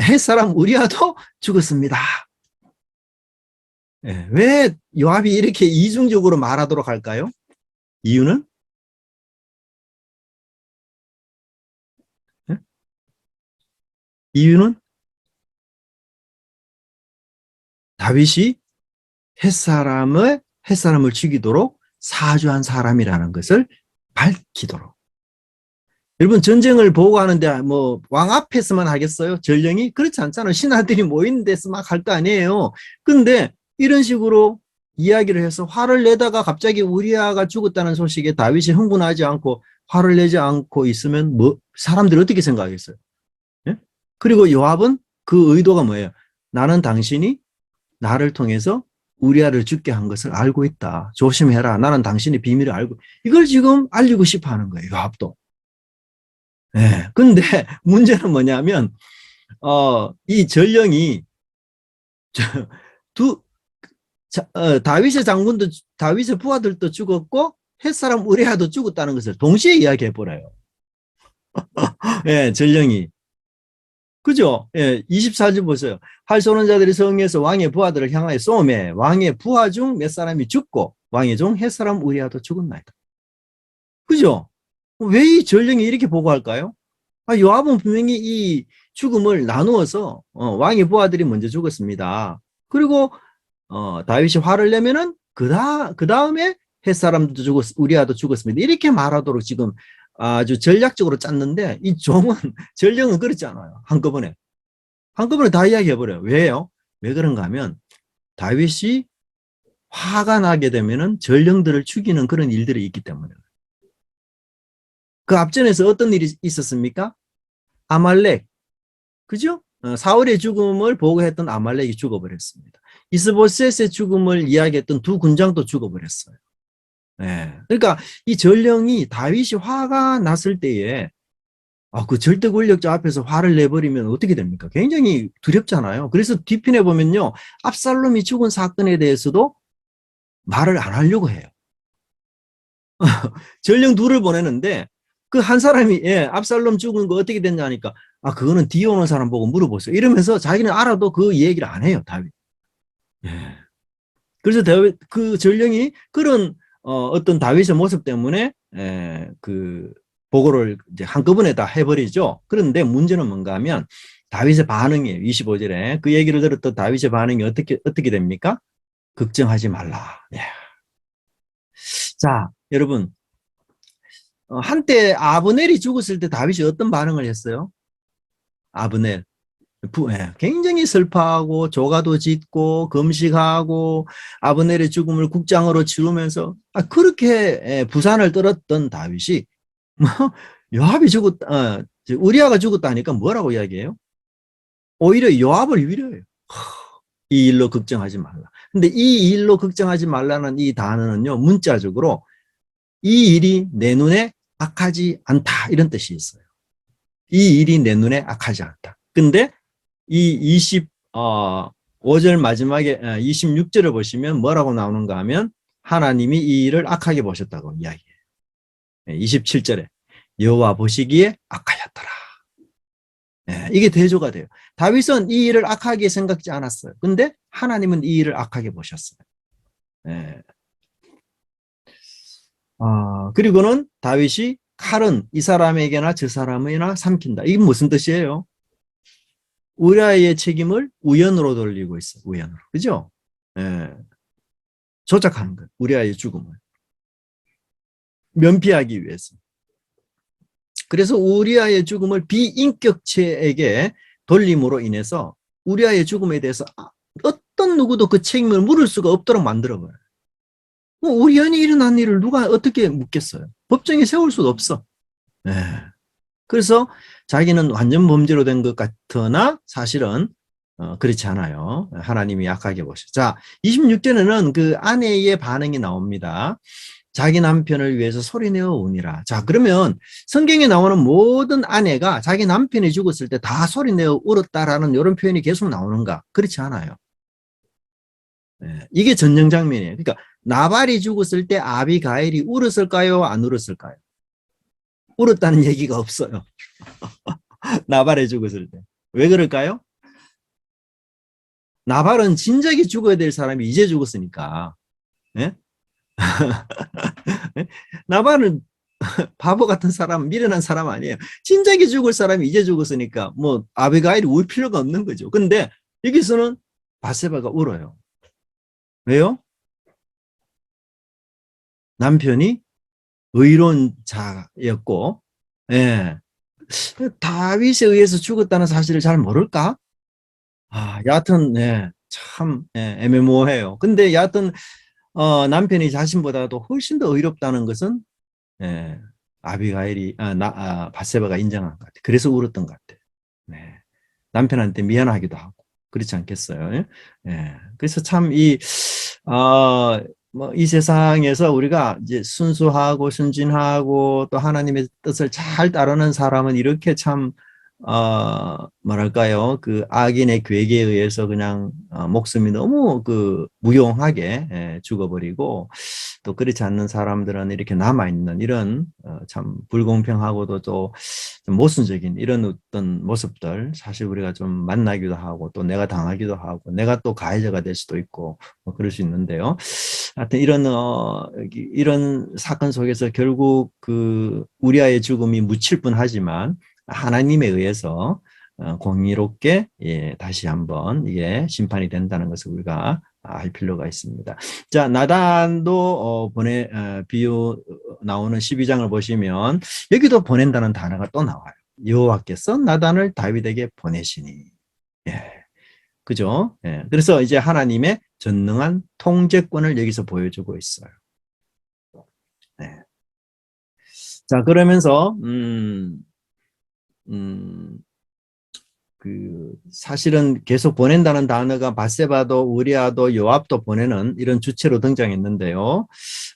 햇사람 우리아도 죽었습니다. 왜 요압이 이렇게 이중적으로 말하도록 할까요? 이유는? 이유는 다윗이 햇사람을 죽이도록 사주한 사람이라는 것을 밝히도록. 여러분, 전쟁을 보고하는데 뭐 왕 앞에서만 하겠어요? 전령이? 그렇지 않잖아요. 신하들이 모이는 데서 막 할 거 아니에요. 근데 이런 식으로 이야기를 해서 화를 내다가 갑자기 우리아가 죽었다는 소식에 다윗이 흥분하지 않고 화를 내지 않고 있으면 뭐 사람들이 어떻게 생각하겠어요? 예? 그리고 요압은 그 의도가 뭐예요? 나는 당신이 나를 통해서 우리아를 죽게 한 것을 알고 있다. 조심해라. 나는 당신의 비밀을 알고. 이걸 지금 알리고 싶어 하는 거예요. 요압도. 근데 문제는 뭐냐면, 이 전령이, 다윗의 장군도, 다윗의 부하들도 죽었고, 햇사람 우리아도 죽었다는 것을 동시에 이야기해 보래요. 전령이. 그죠? 24절 보세요. 활 쏘는 자들이 성에서 왕의 부하들을 향하여 쏘매 왕의 부하 중 몇 사람이 죽고 왕의 종 햇사람 우리아도 죽었나이다. 그죠? 왜 이 전령이 이렇게 보고할까요? 요압은 분명히 이 죽음을 나누어서 왕의 부하들이 먼저 죽었습니다. 그리고 다윗이 화를 내면은 그 다음에 햇사람도 우리아도 죽었습니다. 이렇게 말하도록 지금 아주 전략적으로 짰는데 이 종은 전령은 그렇지 않아요. 한꺼번에 다 이야기해버려요. 왜요? 왜 그런가 하면 다윗이 화가 나게 되면은 전령들을 죽이는 그런 일들이 있기 때문에. 그 앞전에서 어떤 일이 있었습니까? 아말렉, 그죠? 사울의 죽음을 보고했던 아말렉이 죽어버렸습니다. 이스보셋의 죽음을 이야기했던 두 군장도 죽어버렸어요. 그러니까 이 전령이 다윗이 화가 났을 때에 그 절대 권력자 앞에서 화를 내버리면 어떻게 됩니까? 굉장히 두렵잖아요. 그래서 뒤편에 보면요, 압살롬이 죽은 사건에 대해서도 말을 안 하려고 해요. 전령 둘을 보내는데 그 한 사람이 압살롬 죽은 거 어떻게 됐냐 하니까 그거는 뒤에 오는 사람 보고 물어보세요. 이러면서 자기는 알아도 그 얘기를 안 해요, 다윗. 그래서 그 전령이 그런 어떤 다윗의 모습 때문에 그 보고를 이제 한꺼번에 다 해버리죠. 그런데 문제는 뭔가 하면 다윗의 반응이에요. 25절에 그 얘기를 들었던 다윗의 반응이 어떻게 됩니까? 걱정하지 말라. 자, 여러분, 한때 아브넬이 죽었을 때 다윗이 어떤 반응을 했어요? 아브넬. 굉장히 슬퍼하고 조가도 짓고 금식하고 아브넬의 죽음을 국장으로 치르면서 그렇게 부산을 떨었던 다윗이 뭐 요압이 죽었다, 우리아가 죽었다니까 뭐라고 이야기해요? 오히려 요압을 위로해요. 이 일로 걱정하지 말라. 근데 이 일로 걱정하지 말라는 이 단어는요, 문자적으로 이 일이 내 눈에 악하지 않다 이런 뜻이 있어요. 이 일이 내 눈에 악하지 않다. 근데 이 25절 마지막에 26절을 보시면 뭐라고 나오는가 하면 하나님이 이 일을 악하게 보셨다고 이야기해요. 27절에 여호와 보시기에 악하였더라. 이게 대조가 돼요. 다윗은 이 일을 악하게 생각지 않았어요. 근데 하나님은 이 일을 악하게 보셨어요. 그리고는 다윗이 칼은 이 사람에게나 저 사람에게나 삼킨다. 이게 무슨 뜻이에요? 우리아의 책임을 우연으로 돌리고 있어요. 우연으로. 그죠? 조작하는 거예요. 우리아의 죽음을. 면피하기 위해서. 그래서 우리아의 죽음을 비인격체에게 돌림으로 인해서 우리아의 죽음에 대해서 어떤 누구도 그 책임을 물을 수가 없도록 만들어버려요. 우리아에 일어난 일을 누가 어떻게 묻겠어요? 법정에 세울 수도 없어. 그래서 자기는 완전 범죄로 된 것 같으나 사실은 그렇지 않아요. 하나님이 악하게 보셔. 자, 26절에는 그 아내의 반응이 나옵니다. 자기 남편을 위해서 소리내어 우니라. 자, 그러면 성경에 나오는 모든 아내가 자기 남편이 죽었을 때 다 소리내어 울었다라는 이런 표현이 계속 나오는가? 그렇지 않아요. 이게 전형 장면이에요. 그러니까 나발이 죽었을 때 아비가일이 울었을까요? 안 울었을까요? 울었다는 얘기가 없어요. 나발이 죽었을 때. 왜 그럴까요? 나발은 진작에 죽어야 될 사람이 이제 죽었으니까. 예? 나발은 바보 같은 사람, 미련한 사람 아니에요. 진작에 죽을 사람이 이제 죽었으니까 뭐 아비가일이 울 필요가 없는 거죠. 근데 여기서는 바세바가 울어요. 왜요? 남편이 의로운 자였고, 예. 다윗에 의해서 죽었다는 사실을 잘 모를까? 여하튼, 참, 애매모호해요. 근데 여하튼, 남편이 자신보다도 훨씬 더 의롭다는 것은, 아비가일이, 바세바가 인정한 것 같아요. 그래서 울었던 것 같아요. 네. 남편한테 미안하기도 하고, 그렇지 않겠어요? 그래서 참 뭐 이 세상에서 우리가 이제 순수하고 순진하고 또 하나님의 뜻을 잘 따르는 사람은 이렇게 참 뭐랄까요, 그 악인의 괴계에 의해서 그냥 목숨이 너무 그 무용하게 죽어버리고, 또 그렇지 않는 사람들은 이렇게 남아있는 이런 참 불공평하고도 또 좀 모순적인 이런 어떤 모습들, 사실 우리가 좀 만나기도 하고 또 내가 당하기도 하고 내가 또 가해자가 될 수도 있고 뭐 그럴 수 있는데요. 하여튼 이런 사건 속에서 결국 그 우리아의 죽음이 묻힐 뻔하지만 하나님에 의해서 공의롭게 다시 한번 이게 심판이 된다는 것을 우리가 알 필요가 있습니다. 자, 나단도 비유 나오는 12장을 보시면 여기도 보낸다는 단어가 또 나와요. 여호와께서 나단을 다윗에게 보내시니. 그죠? 그래서 이제 하나님의 전능한 통제권을 여기서 보여주고 있어요. 자, 그러면서 사실은 계속 보낸다는 단어가 바세바도 우리아도 요압도 보내는 이런 주체로 등장했는데요.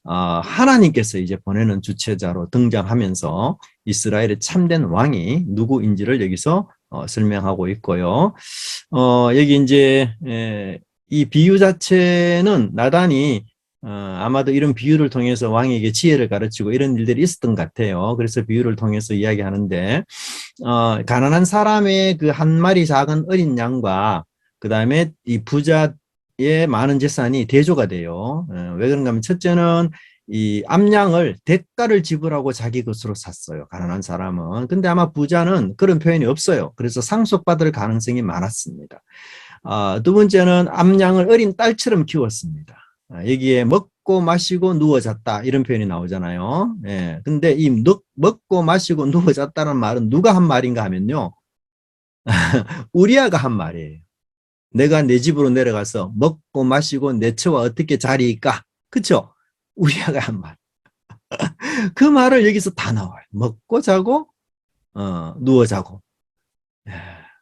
하나님께서 이제 보내는 주체자로 등장하면서 이스라엘의 참된 왕이 누구인지를 여기서 설명하고 있고요. 여기 이제 이 비유 자체는 나단이 아마도 이런 비유를 통해서 왕에게 지혜를 가르치고 이런 일들이 있었던 것 같아요. 그래서 비유를 통해서 이야기하는데 가난한 사람의 그 한 마리 작은 어린 양과 그 다음에 이 부자의 많은 재산이 대조가 돼요. 왜 그런가 하면 첫째는 이 암양을 대가를 지불하고 자기 것으로 샀어요. 가난한 사람은. 근데 아마 부자는 그런 표현이 없어요. 그래서 상속받을 가능성이 많았습니다. 두 번째는 암양을 어린 딸처럼 키웠습니다. 여기에 먹고 마시고 누워 잤다 이런 표현이 나오잖아요. 예. 근데 이 먹고 마시고 누워 잤다는 말은 누가 한 말인가 하면요. 우리아가 한 말이에요. 내가 내 집으로 내려가서 먹고 마시고 내 처와 어떻게 자리일까? 그쵸? 우리아가 한 말. 그 말을 여기서 다 나와요. 먹고 자고 누워 자고. 예.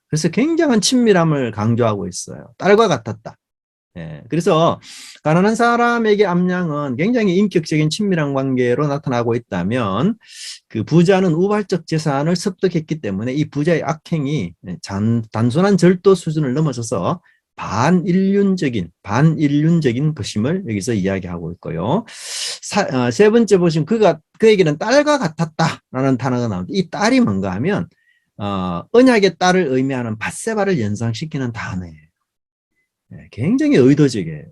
그래서 굉장한 친밀함을 강조하고 있어요. 딸과 같았다. 예, 그래서 가난한 사람에게 암양은 굉장히 인격적인 친밀한 관계로 나타나고 있다면 그 부자는 우발적 재산을 습득했기 때문에 이 부자의 악행이 단순한 절도 수준을 넘어서서 반인륜적인 것임을 여기서 이야기하고 있고요. 세 번째 보시면 그에게는 딸과 같았다라는 단어가 나오는데 이 딸이 뭔가 하면 언약의 딸을 의미하는 밧세바를 연상시키는 단어예요. 굉장히 의도적이에요.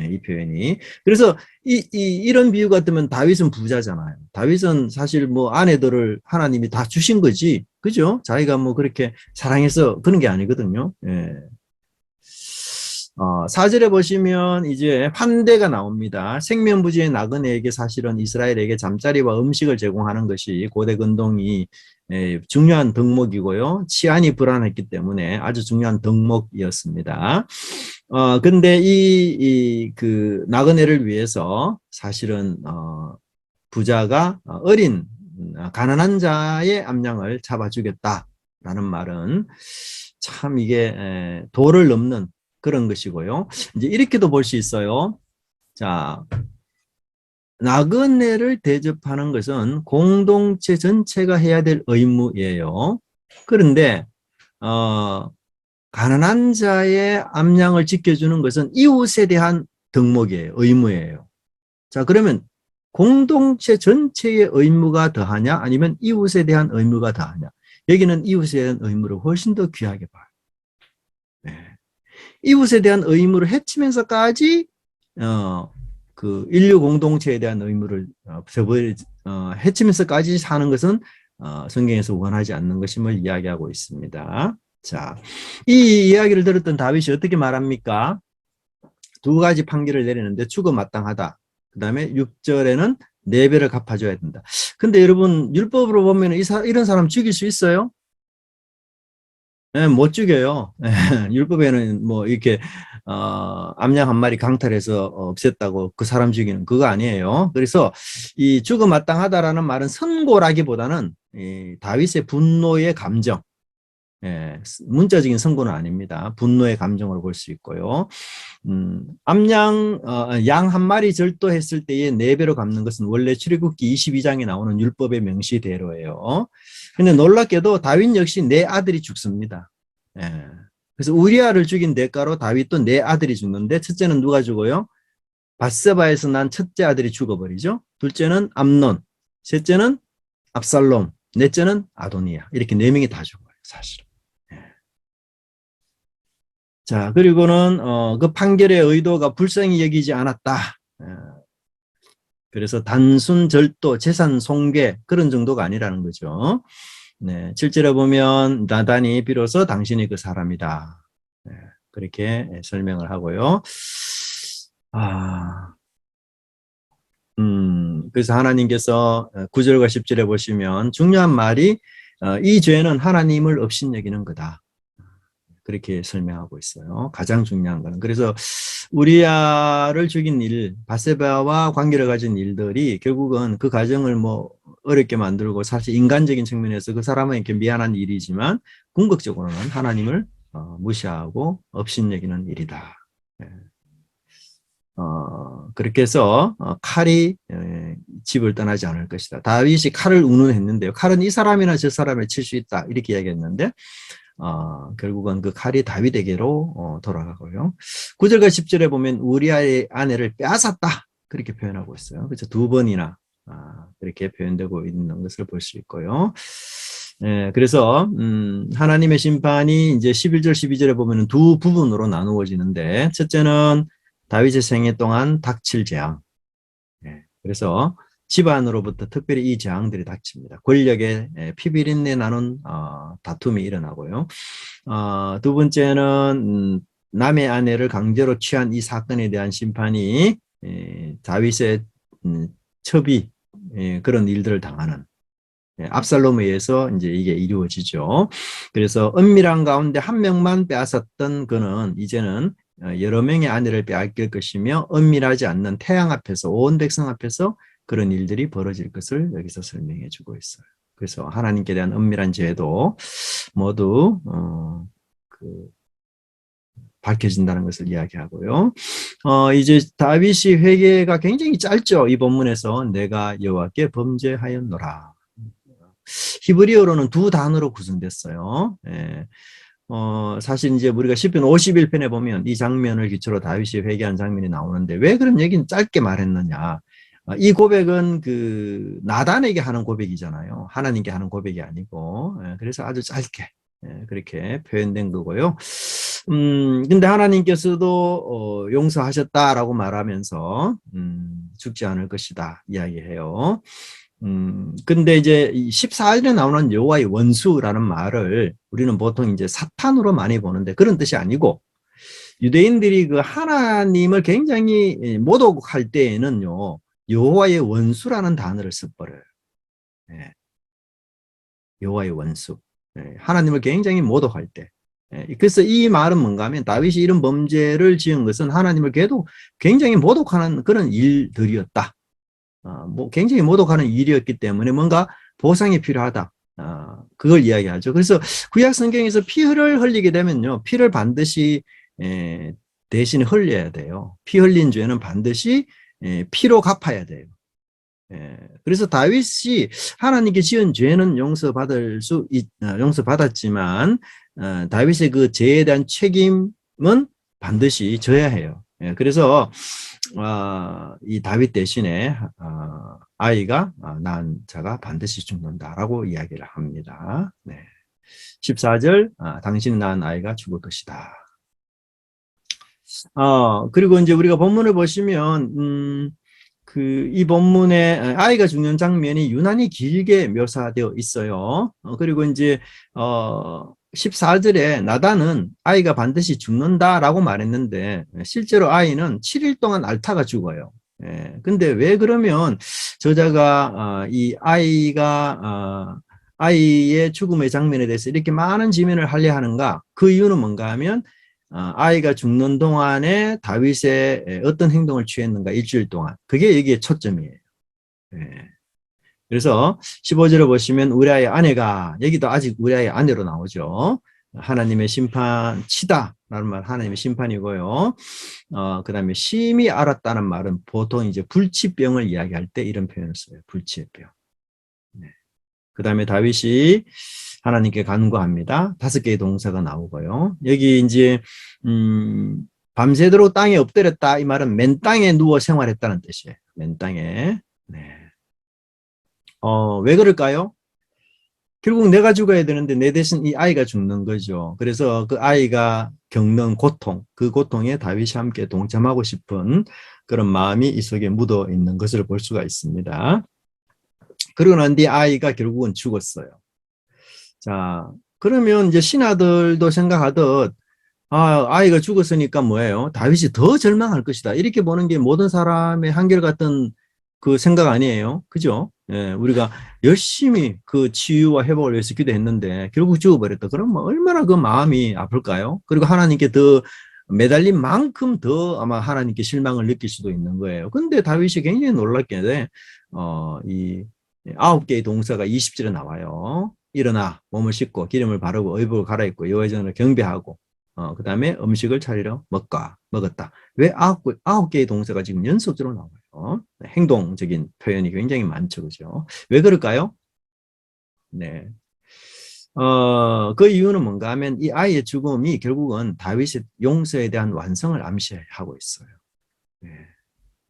이 표현이. 그래서 이런 비유 같으면 다윗은 부자잖아요. 다윗은 사실 뭐 아내들을 하나님이 다 주신 거지. 그죠? 자기가 뭐 그렇게 사랑해서 그런 게 아니거든요. 예. 4절에 보시면 이제 환대가 나옵니다. 생명부지의 나그네에게 사실은 이스라엘에게 잠자리와 음식을 제공하는 것이 고대 근동이 중요한 덕목이고요. 치안이 불안했기 때문에 아주 중요한 덕목이었습니다. 근데 그 나그네를 위해서 사실은 부자가 어린 가난한 자의 암양을 잡아주겠다라는 말은 참 이게 도를 넘는 그런 것이고요. 이제 이렇게도 볼 수 있어요. 자, 나그네를 대접하는 것은 공동체 전체가 해야 될 의무예요. 그런데 가난한 자의 암양을 지켜주는 것은 이웃에 대한 덕목이에요. 의무예요. 자, 그러면 공동체 전체의 의무가 더하냐 아니면 이웃에 대한 의무가 더하냐. 여기는 이웃에 대한 의무를 훨씬 더 귀하게 봐요. 네. 이웃에 대한 의무를 해치면서까지 그 인류 공동체에 대한 의무를 해치면서까지 사는 것은 성경에서 원하지 않는 것임을 이야기하고 있습니다. 자, 이 이야기를 들었던 다윗이 어떻게 말합니까? 두 가지 판결을 내리는데 죽어 마땅하다. 그 다음에 6절에는 4배를 갚아줘야 된다. 근데 여러분 율법으로 보면 이런 사람 죽일 수 있어요? 네, 못 죽여요. 율법에는 뭐 이렇게 암양 한 마리 강탈해서 없앴다고 그 사람 죽이는 그거 아니에요. 그래서 이 죽어 마땅하다라는 말은 선고라기보다는 이 다윗의 분노의 감정, 문자적인 선고는 아닙니다. 분노의 감정으로 볼 수 있고요. 양 한 마리 절도했을 때의 4배로 갚는 것은 원래 출애굽기 22장에 나오는 율법의 명시대로예요. 근데 놀랍게도 다윗 역시 4아들이 죽습니다. 그래서 우리아를 죽인 대가로 다윗도 4아들이 죽는데 첫째는 누가 죽어요? 밧세바에서 난 첫째 아들이 죽어버리죠. 둘째는 암논, 셋째는 압살롬, 넷째는 아도니아. 이렇게 4명이 다 죽어요, 사실은. 자, 그리고는 그 판결의 의도가 불쌍히 여기지 않았다. 그래서 단순 절도, 재산 손괴 그런 정도가 아니라는 거죠. 네, 7절에 보면 나단이 비로소 당신이 그 사람이다. 네, 그렇게 설명을 하고요. 그래서 하나님께서 9절과 10절에 보시면 중요한 말이 이 죄는 하나님을 업신여기는 거다. 그렇게 설명하고 있어요. 가장 중요한 거는. 그래서 우리아를 죽인 일, 밧세바와 관계를 가진 일들이 결국은 그 가정을 뭐 어렵게 만들고 사실 인간적인 측면에서 그 사람에게 미안한 일이지만 궁극적으로는 하나님을 무시하고 업신여기는 일이다. 그렇게 해서 칼이 집을 떠나지 않을 것이다. 다윗이 칼을 운운했는데요. 칼은 이 사람이나 저 사람을 칠 수 있다. 이렇게 이야기했는데 결국은 그 칼이 다윗에게로 돌아가고요. 9절과 10절에 보면 우리아의 아내를 빼앗았다. 그렇게 표현하고 있어요. 그래서 2번이나 그렇게 표현되고 있는 것을 볼 수 있고요. 그래서 하나님의 심판이 이제 11절, 12절에 보면 두 부분으로 나누어지는데 첫째는 다윗의 생애 동안 닥칠 재앙. 그래서 집안으로부터 특별히 이 재앙들이 닥칩니다. 권력의 피비린내 나는 다툼이 일어나고요. 두 번째는 남의 아내를 강제로 취한 이 사건에 대한 심판이 다윗의 첩이 그런 일들을 당하는 압살롬에 의해서 이제 이게 이루어지죠. 그래서 은밀한 가운데 한 명만 빼앗았던 그는 이제는 여러 명의 아내를 빼앗길 것이며 은밀하지 않는 태양 앞에서 온 백성 앞에서 그런 일들이 벌어질 것을 여기서 설명해 주고 있어요. 그래서 하나님께 대한 은밀한 죄도 모두 그 밝혀진다는 것을 이야기하고요. 이제 다윗이 회개가 굉장히 짧죠. 이 본문에서 내가 여호와께 범죄하였노라. 히브리어로는 두 단어로 구성됐어요. 예. 사실 이제 우리가 시편 51편에 보면 이 장면을 기초로 다윗이 회개한 장면이 나오는데 왜 그런 얘기는 짧게 말했느냐. 이 고백은 그 나단에게 하는 고백이잖아요. 하나님께 하는 고백이 아니고. 그래서 아주 짧게 그렇게 표현된 거고요. 근데 하나님께서도 용서하셨다라고 말하면서 죽지 않을 것이다 이야기해요. 근데 이제 14절에 나오는 여호와의 원수라는 말을 우리는 보통 이제 사탄으로 많이 보는데 그런 뜻이 아니고 유대인들이 그 하나님을 굉장히 모독할 때에는요, 여호와의 원수라는 단어를 써버려요. 예. 여호와의 원수. 예. 하나님을 굉장히 모독할 때. 예. 그래서 이 말은 뭔가 하면 다윗이 이런 범죄를 지은 것은 하나님을 굉장히 모독하는 그런 일들이었다. 뭐 굉장히 모독하는 일이었기 때문에 뭔가 보상이 필요하다. 그걸 이야기하죠. 그래서 구약 성경에서 피를 흘리게 되면요, 피를 반드시 대신에 흘려야 돼요. 피 흘린 죄는 반드시 피로 갚아야 돼요. 그래서 다윗이 하나님께 지은 죄는 용서받았지만 다윗의 그 죄에 대한 책임은 반드시 져야 해요. 그래서 이 다윗 대신에 아이가 낳은 자가 반드시 죽는다라고 이야기를 합니다. 네. 14절 당신이 낳은 아이가 죽을 것이다. 그리고 이제 우리가 본문을 보시면 이 본문에 아이가 죽는 장면이 유난히 길게 묘사되어 있어요. 그리고 이제 14절에 나단은 아이가 반드시 죽는다라고 말했는데 실제로 아이는 7일 동안 앓다가 죽어요. 근데 왜 그러면 저자가 이 아이의 죽음의 장면에 대해서 이렇게 많은 지면을 하려 하는가? 그 이유는 뭔가 하면 아이가 죽는 동안에 다윗의 어떤 행동을 취했는가 일주일 동안. 그게 여기에 초점이에요. 그래서 15절을 보시면 우리아의 아내가, 여기도 아직 우리아의 아내로 나오죠. 하나님의 심판치다 라는 말, 하나님의 심판이고요. 그 다음에 심히 알았다는 말은 보통 이제 불치병을 이야기할 때 이런 표현을 써요. 불치병. 그 다음에 다윗이 하나님께 간구합니다. 5개의 동사가 나오고요. 여기 이제 밤새도록 땅에 엎드렸다 이 말은 맨 땅에 누워 생활했다는 뜻이에요. 맨 땅에. 네. 왜 그럴까요? 결국 내가 죽어야 되는데 내 대신 이 아이가 죽는 거죠. 그래서 그 아이가 겪는 고통, 그 고통에 다윗이 함께 동참하고 싶은 그런 마음이 이 속에 묻어 있는 것을 볼 수가 있습니다. 그러고 난 뒤 아이가 결국은 죽었어요. 자, 그러면 이제 신하들도 생각하듯 아이가 죽었으니까 뭐예요? 다윗이 더 절망할 것이다. 이렇게 보는 게 모든 사람의 한결같은 그 생각 아니에요? 그죠? 우리가 열심히 그 치유와 회복을 위해서 기도했는데 결국 죽어버렸다. 그럼 얼마나 그 마음이 아플까요? 그리고 하나님께 더 매달린 만큼 더 아마 하나님께 실망을 느낄 수도 있는 거예요. 근데 다윗이 굉장히 놀랍게 이 9개의 동사가 20절에 나와요. 일어나 몸을 씻고 기름을 바르고 의복을 갈아입고 여호와의 전을 경배하고 그 다음에 음식을 차리러 먹었다. 왜 9개의 동사가 지금 연속적으로 나와요? 행동적인 표현이 굉장히 많죠. 그죠? 왜 그럴까요? 네. 그 이유는 뭔가 하면 이 아이의 죽음이 결국은 다윗의 용서에 대한 완성을 암시하고 있어요. 네.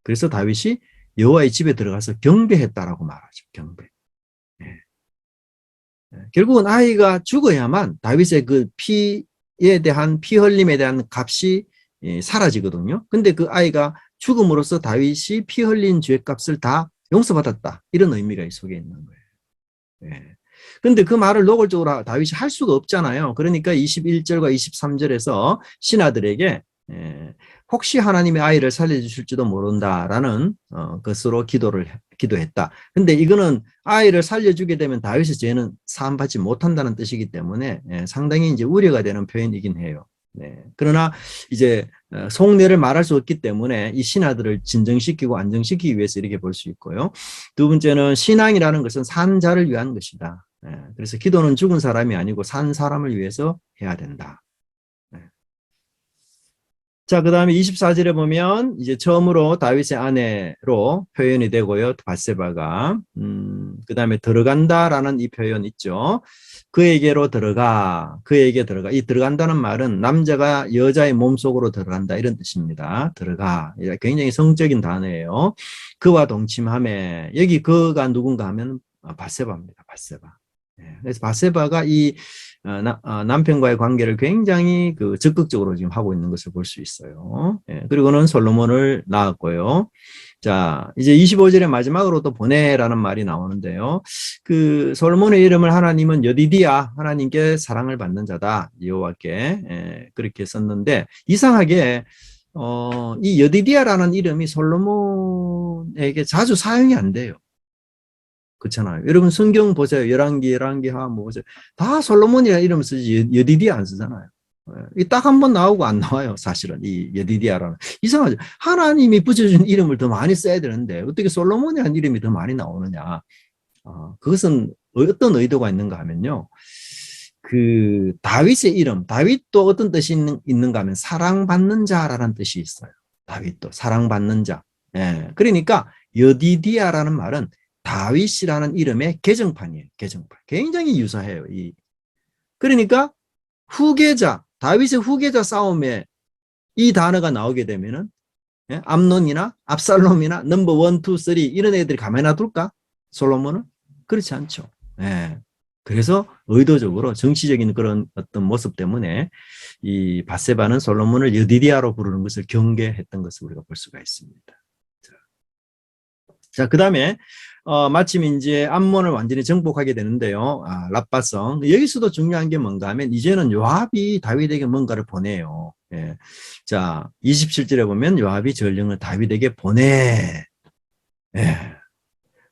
그래서 다윗이 여호와의 집에 들어가서 경배했다라고 말하죠. 경배. 네. 결국은 아이가 죽어야만 다윗의 그 피에 대한 피 흘림에 대한 값이 사라지거든요. 근데 그 아이가 죽음으로써 다윗이 피 흘린 죄값을 다 용서받았다. 이런 의미가 이 속에 있는 거예요. 근데 그 말을 노골적으로 다윗이 할 수가 없잖아요. 그러니까 21절과 23절에서 신하들에게 혹시 하나님의 아이를 살려주실지도 모른다라는 것으로 기도했다. 근데 이거는 아이를 살려주게 되면 다윗의 죄는 사함받지 못한다는 뜻이기 때문에 상당히 이제 우려가 되는 표현이긴 해요. 네. 그러나 이제 속내를 말할 수 없기 때문에 이 신하들을 진정시키고 안정시키기 위해서 이렇게 볼 수 있고요. 두 번째는 신앙이라는 것은 산 자를 위한 것이다. 그래서 기도는 죽은 사람이 아니고 산 사람을 위해서 해야 된다. 자, 그 다음에 24절에 보면 이제 처음으로 다윗의 아내로 표현이 되고요. 밧세바가. 그 다음에 들어간다라는 이 표현 있죠. 그에게로 들어가, 그에게 들어가. 이 들어간다는 말은 남자가 여자의 몸속으로 들어간다 이런 뜻입니다. 들어가. 굉장히 성적인 단어예요. 그와 동침함에 여기 그가 누군가 하면 밧세바입니다. 밧세바. 그래서 밧세바가 이 남편과의 관계를 굉장히 적극적으로 지금 하고 있는 것을 볼 수 있어요. 그리고는 솔로몬을 낳았고요. 자, 이제 25절의 마지막으로 또 보내라는 말이 나오는데요. 그 솔로몬의 이름을 하나님은 여디디야, 하나님께 사랑을 받는 자다, 여호와께 그렇게 썼는데 이상하게 이 여디디야라는 이름이 솔로몬에게 자주 사용이 안 돼요. 그렇잖아요. 여러분 성경 보세요. 열왕기하 뭐 다 솔로몬이라는 이름 쓰지 여디디야 안 쓰잖아요. 이 딱 한 번 나오고 안 나와요. 사실은 이 여디디야라는 이상하죠. 하나님이 붙여준 이름을 더 많이 써야 되는데 어떻게 솔로몬이라는 이름이 더 많이 나오느냐? 그것은 어떤 의도가 있는가 하면요. 그 다윗의 이름, 다윗도 어떤 뜻이 있는가 하면 사랑받는 자라는 뜻이 있어요. 다윗도 사랑받는 자. 그러니까 여디디야라는 말은 다윗이라는 이름의 개정판이에요. 개정판. 굉장히 유사해요. 그러니까 후계자, 다윗의 후계자 싸움에 이 단어가 나오게 되면은 암논이나 압살롬이나 넘버 1, 2, 3 이런 애들이 가만히 놔둘까? 솔로몬은? 그렇지 않죠. 그래서 의도적으로 정치적인 그런 어떤 모습 때문에 이 밧세바는 솔로몬을 여디디야로 부르는 것을 경계했던 것을 우리가 볼 수가 있습니다. 자, 그 다음에 마침 이제 암몬을 완전히 정복하게 되는데요. 랍바성. 여기서도 중요한 게 뭔가 하면 이제는 요압이 다윗에게 뭔가를 보내요. 자, 27절에 보면 요압이 전령을 다윗에게 보내.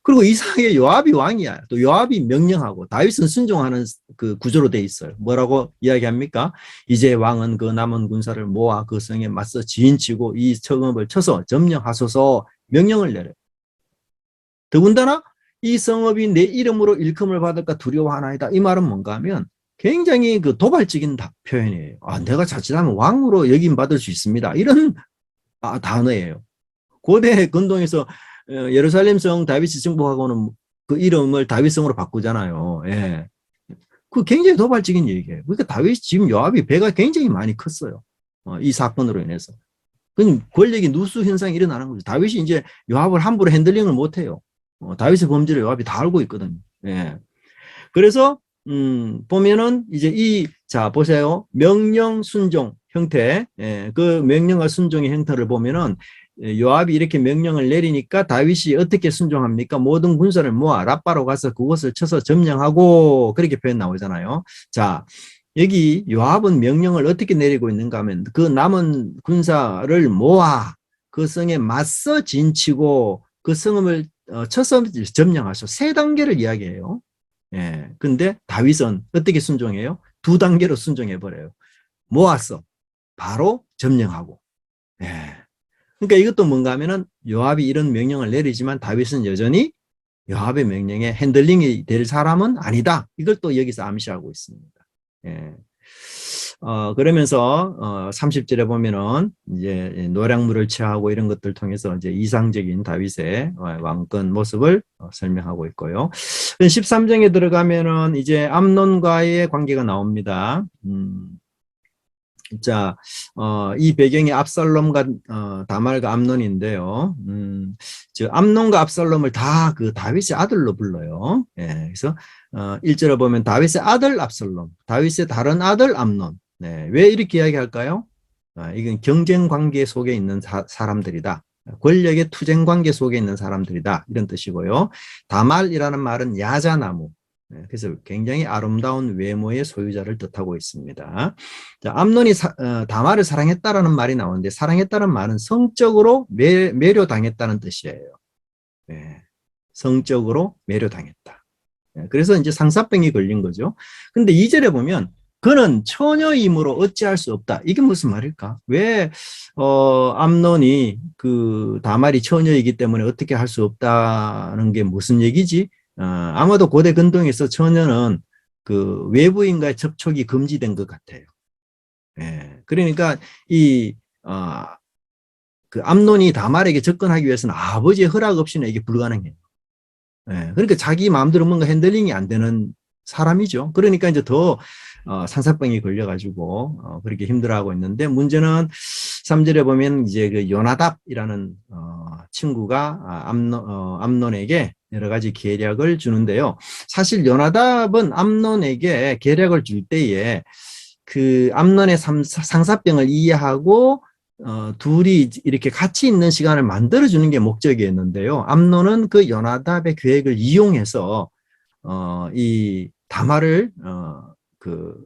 그리고 이상하게 요압이 왕이야. 또 요압이 명령하고 다윗은 순종하는 그 구조로 돼 있어요. 뭐라고 이야기합니까? 이제 왕은 그 남은 군사를 모아 그 성에 맞서 지인치고 이 성읍을 쳐서 점령하소서 명령을 내려요. 더군다나 이 성읍이 내 이름으로 일컬음을 받을까 두려워하나이다. 이 말은 뭔가 하면 굉장히 그 도발적인 표현이에요. 내가 자칫하면 왕으로 역임받을 수 있습니다. 이런 단어예요. 고대 근동에서 예루살렘 성 다윗이 정복하고는 그 이름을 다윗성으로 바꾸잖아요. 그 굉장히 도발적인 얘기예요. 그러니까 다윗 지금 요압이 배가 굉장히 많이 컸어요. 이 사건으로 인해서. 그럼 권력이 누수 현상이 일어나는 거죠. 다윗이 이제 요압을 함부로 핸들링을 못해요. 다윗의 범죄를 요압이 다 알고 있거든요. 그래서 보면은 이제 자 보세요. 명령 순종 형태, 그 명령과 순종의 형태를 보면은 요압이 이렇게 명령을 내리니까 다윗이 어떻게 순종합니까? 모든 군사를 모아 랍바로 가서 그곳을 쳐서 점령하고 그렇게 표현 나오잖아요. 자, 여기 요압은 명령을 어떻게 내리고 있는가 하면 그 남은 군사를 모아 그 성에 맞서 진치고 그 성읍을 쳐서 점령하셔. 세 단계를 이야기해요. 근데 다윗은 어떻게 순종해요? 두 단계로 순종해 버려요. 모았어. 바로 점령하고. 그러니까 이것도 뭔가 하면은 요압이 이런 명령을 내리지만 다윗은 여전히 요압의 명령에 핸들링이 될 사람은 아니다. 이걸 또 여기서 암시하고 있습니다. 그러면서 30절에 보면은 이제 노량물을 취하고 이런 것들 통해서 이제 이상적인 다윗의 왕권 모습을 설명하고 있고요. 13장에 들어가면은 이제 암논과의 관계가 나옵니다. 자, 이 배경이 압살롬과 다말과 암논인데요. 암논과 압살롬을 다 그 다윗의 아들로 불러요. 그래서 1절에 보면 다윗의 아들 압살롬, 다윗의 다른 아들 암논. 왜 이렇게 이야기할까요? 이건 경쟁 관계 속에 있는 사람들이다. 권력의 투쟁 관계 속에 있는 사람들이다. 이런 뜻이고요. 다말이라는 말은 야자나무. 그래서 굉장히 아름다운 외모의 소유자를 뜻하고 있습니다. 자, 암논이 다말을 사랑했다라는 말이 나오는데 사랑했다는 말은 성적으로 매료당했다는 뜻이에요. 예, 성적으로 매료당했다. 그래서 이제 상사병이 걸린 거죠. 근데 2절에 보면 그는 처녀이므로 어찌할 수 없다. 이게 무슨 말일까? 왜 암논이 그 다말이 처녀이기 때문에 어떻게 할 수 없다는 게 무슨 얘기지? 아마도 고대 근동에서 처녀는 그 외부인과의 접촉이 금지된 것 같아요. 예, 그러니까 이 그 암논이 다말에게 접근하기 위해서는 아버지의 허락 없이는 이게 불가능해요. 예, 그러니까 자기 마음대로 뭔가 핸들링이 안 되는 사람이죠. 그러니까 이제 더 산사병이 걸려가지고 그렇게 힘들어하고 있는데 문제는 3절에 보면 이제 그 요나답이라는 친구가 암논에게 여러 가지 계략을 주는데요. 사실 요나답은 암논에게 계략을 줄 때에 그 암논의 상사병을 이해하고 둘이 이렇게 같이 있는 시간을 만들어주는 게 목적이었는데요. 암논은 그 요나답의 계획을 이용해서 이 다말을 그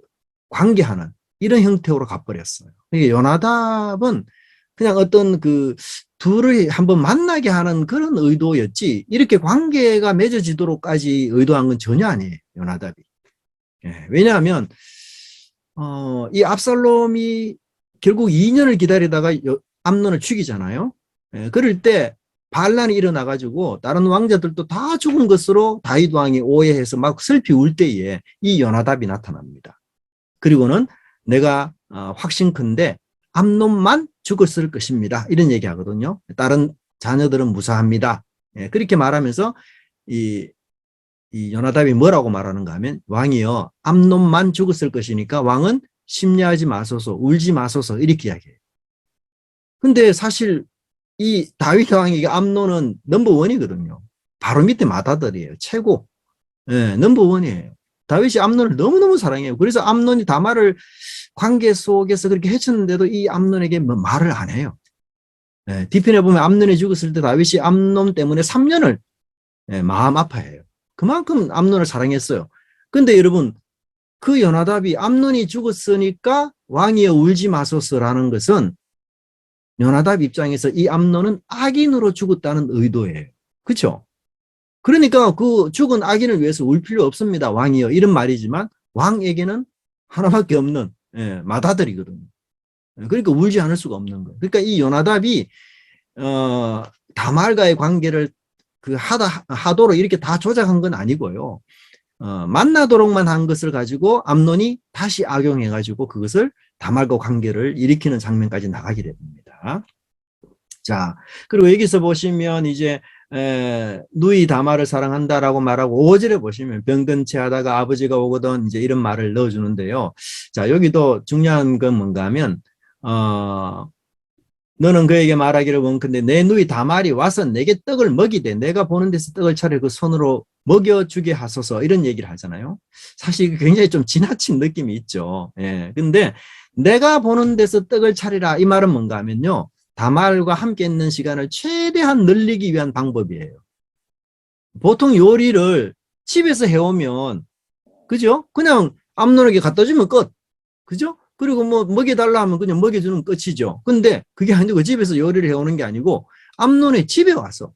관계하는 이런 형태로 가버렸어요. 이게 요나답은 그냥 어떤 그 둘을 한번 만나게 하는 그런 의도였지 이렇게 관계가 맺어지도록까지 의도한 건 전혀 아니에요. 요나답이. 예, 왜냐하면 이 압살롬이 결국 2년을 기다리다가 암논을 죽이잖아요. 예, 그럴 때 반란이 일어나가지고 다른 왕자들도 다 죽은 것으로 다윗 왕이 오해해서 막 슬피 울 때에 이 요나답이 나타납니다. 그리고는 내가 확신컨대 암논만 죽었을 것입니다. 이런 얘기하거든요. 다른 자녀들은 무사합니다. 예, 그렇게 말하면서 이 요나답이 뭐라고 말하는가 하면 왕이여 암논만 죽었을 것이니까 왕은 심려하지 마소서 울지 마소서 이렇게 이야기해요. 근데 사실 이 다윗 왕에게 암논은 넘버원이거든요. 바로 밑에 맏아들이에요. 최고. 예, 넘버원이에요. 다윗이 암논을 너무너무 사랑해요. 그래서 암논이 다말을 관계 속에서 그렇게 해쳤는데도 이 암논에게 뭐 말을 안 해요. 예, 뒤편에 보면 암논이 죽었을 때 다윗이 암논 때문에 3년을 마음 아파해요. 그만큼 암논을 사랑했어요. 근데 여러분 그 요나답이 암논이 죽었으니까 왕이여 울지 마소서라는 것은 요나답 입장에서 이 암논은 악인으로 죽었다는 의도예요. 그렇죠? 그러니까 그 죽은 악인을 위해서 울 필요 없습니다. 왕이여 이런 말이지만 왕에게는 하나밖에 없는 맏아들이거든요. 그러니까 울지 않을 수가 없는 거예요. 그러니까 이 요나답이 다말과의 관계를 그 하도록 이렇게 다 조작한 건 아니고요. 만나도록만 한 것을 가지고 암논이 다시 악용해가지고 그것을 다말과 관계를 일으키는 장면까지 나가게 됩니다. 자, 그리고 여기서 보시면 이제 누이 다말을 사랑한다라고 말하고 5절에 보시면 병근치 하다가 아버지가 오거든 이제 이런 말을 넣어주는데요. 자, 여기도 중요한 건 뭔가 하면 너는 그에게 말하기를 원컨대 내 누이 다말이 와서 내게 떡을 먹이되 내가 보는 데서 떡을 차려 그 손으로 먹여주게 하소서 이런 얘기를 하잖아요. 사실 굉장히 좀 지나친 느낌이 있죠. 예. 근데 내가 보는 데서 떡을 차리라 이 말은 뭔가 하면요. 다말과 함께 있는 시간을 최대한 늘리기 위한 방법이에요. 보통 요리를 집에서 해오면 그죠? 그냥 암논에게 갖다 주면 끝. 그죠? 그리고 뭐 먹여달라 하면 그냥 먹여주는 끝이죠. 근데 그게 아니고 집에서 요리를 해오는 게 아니고 암논의 집에 와서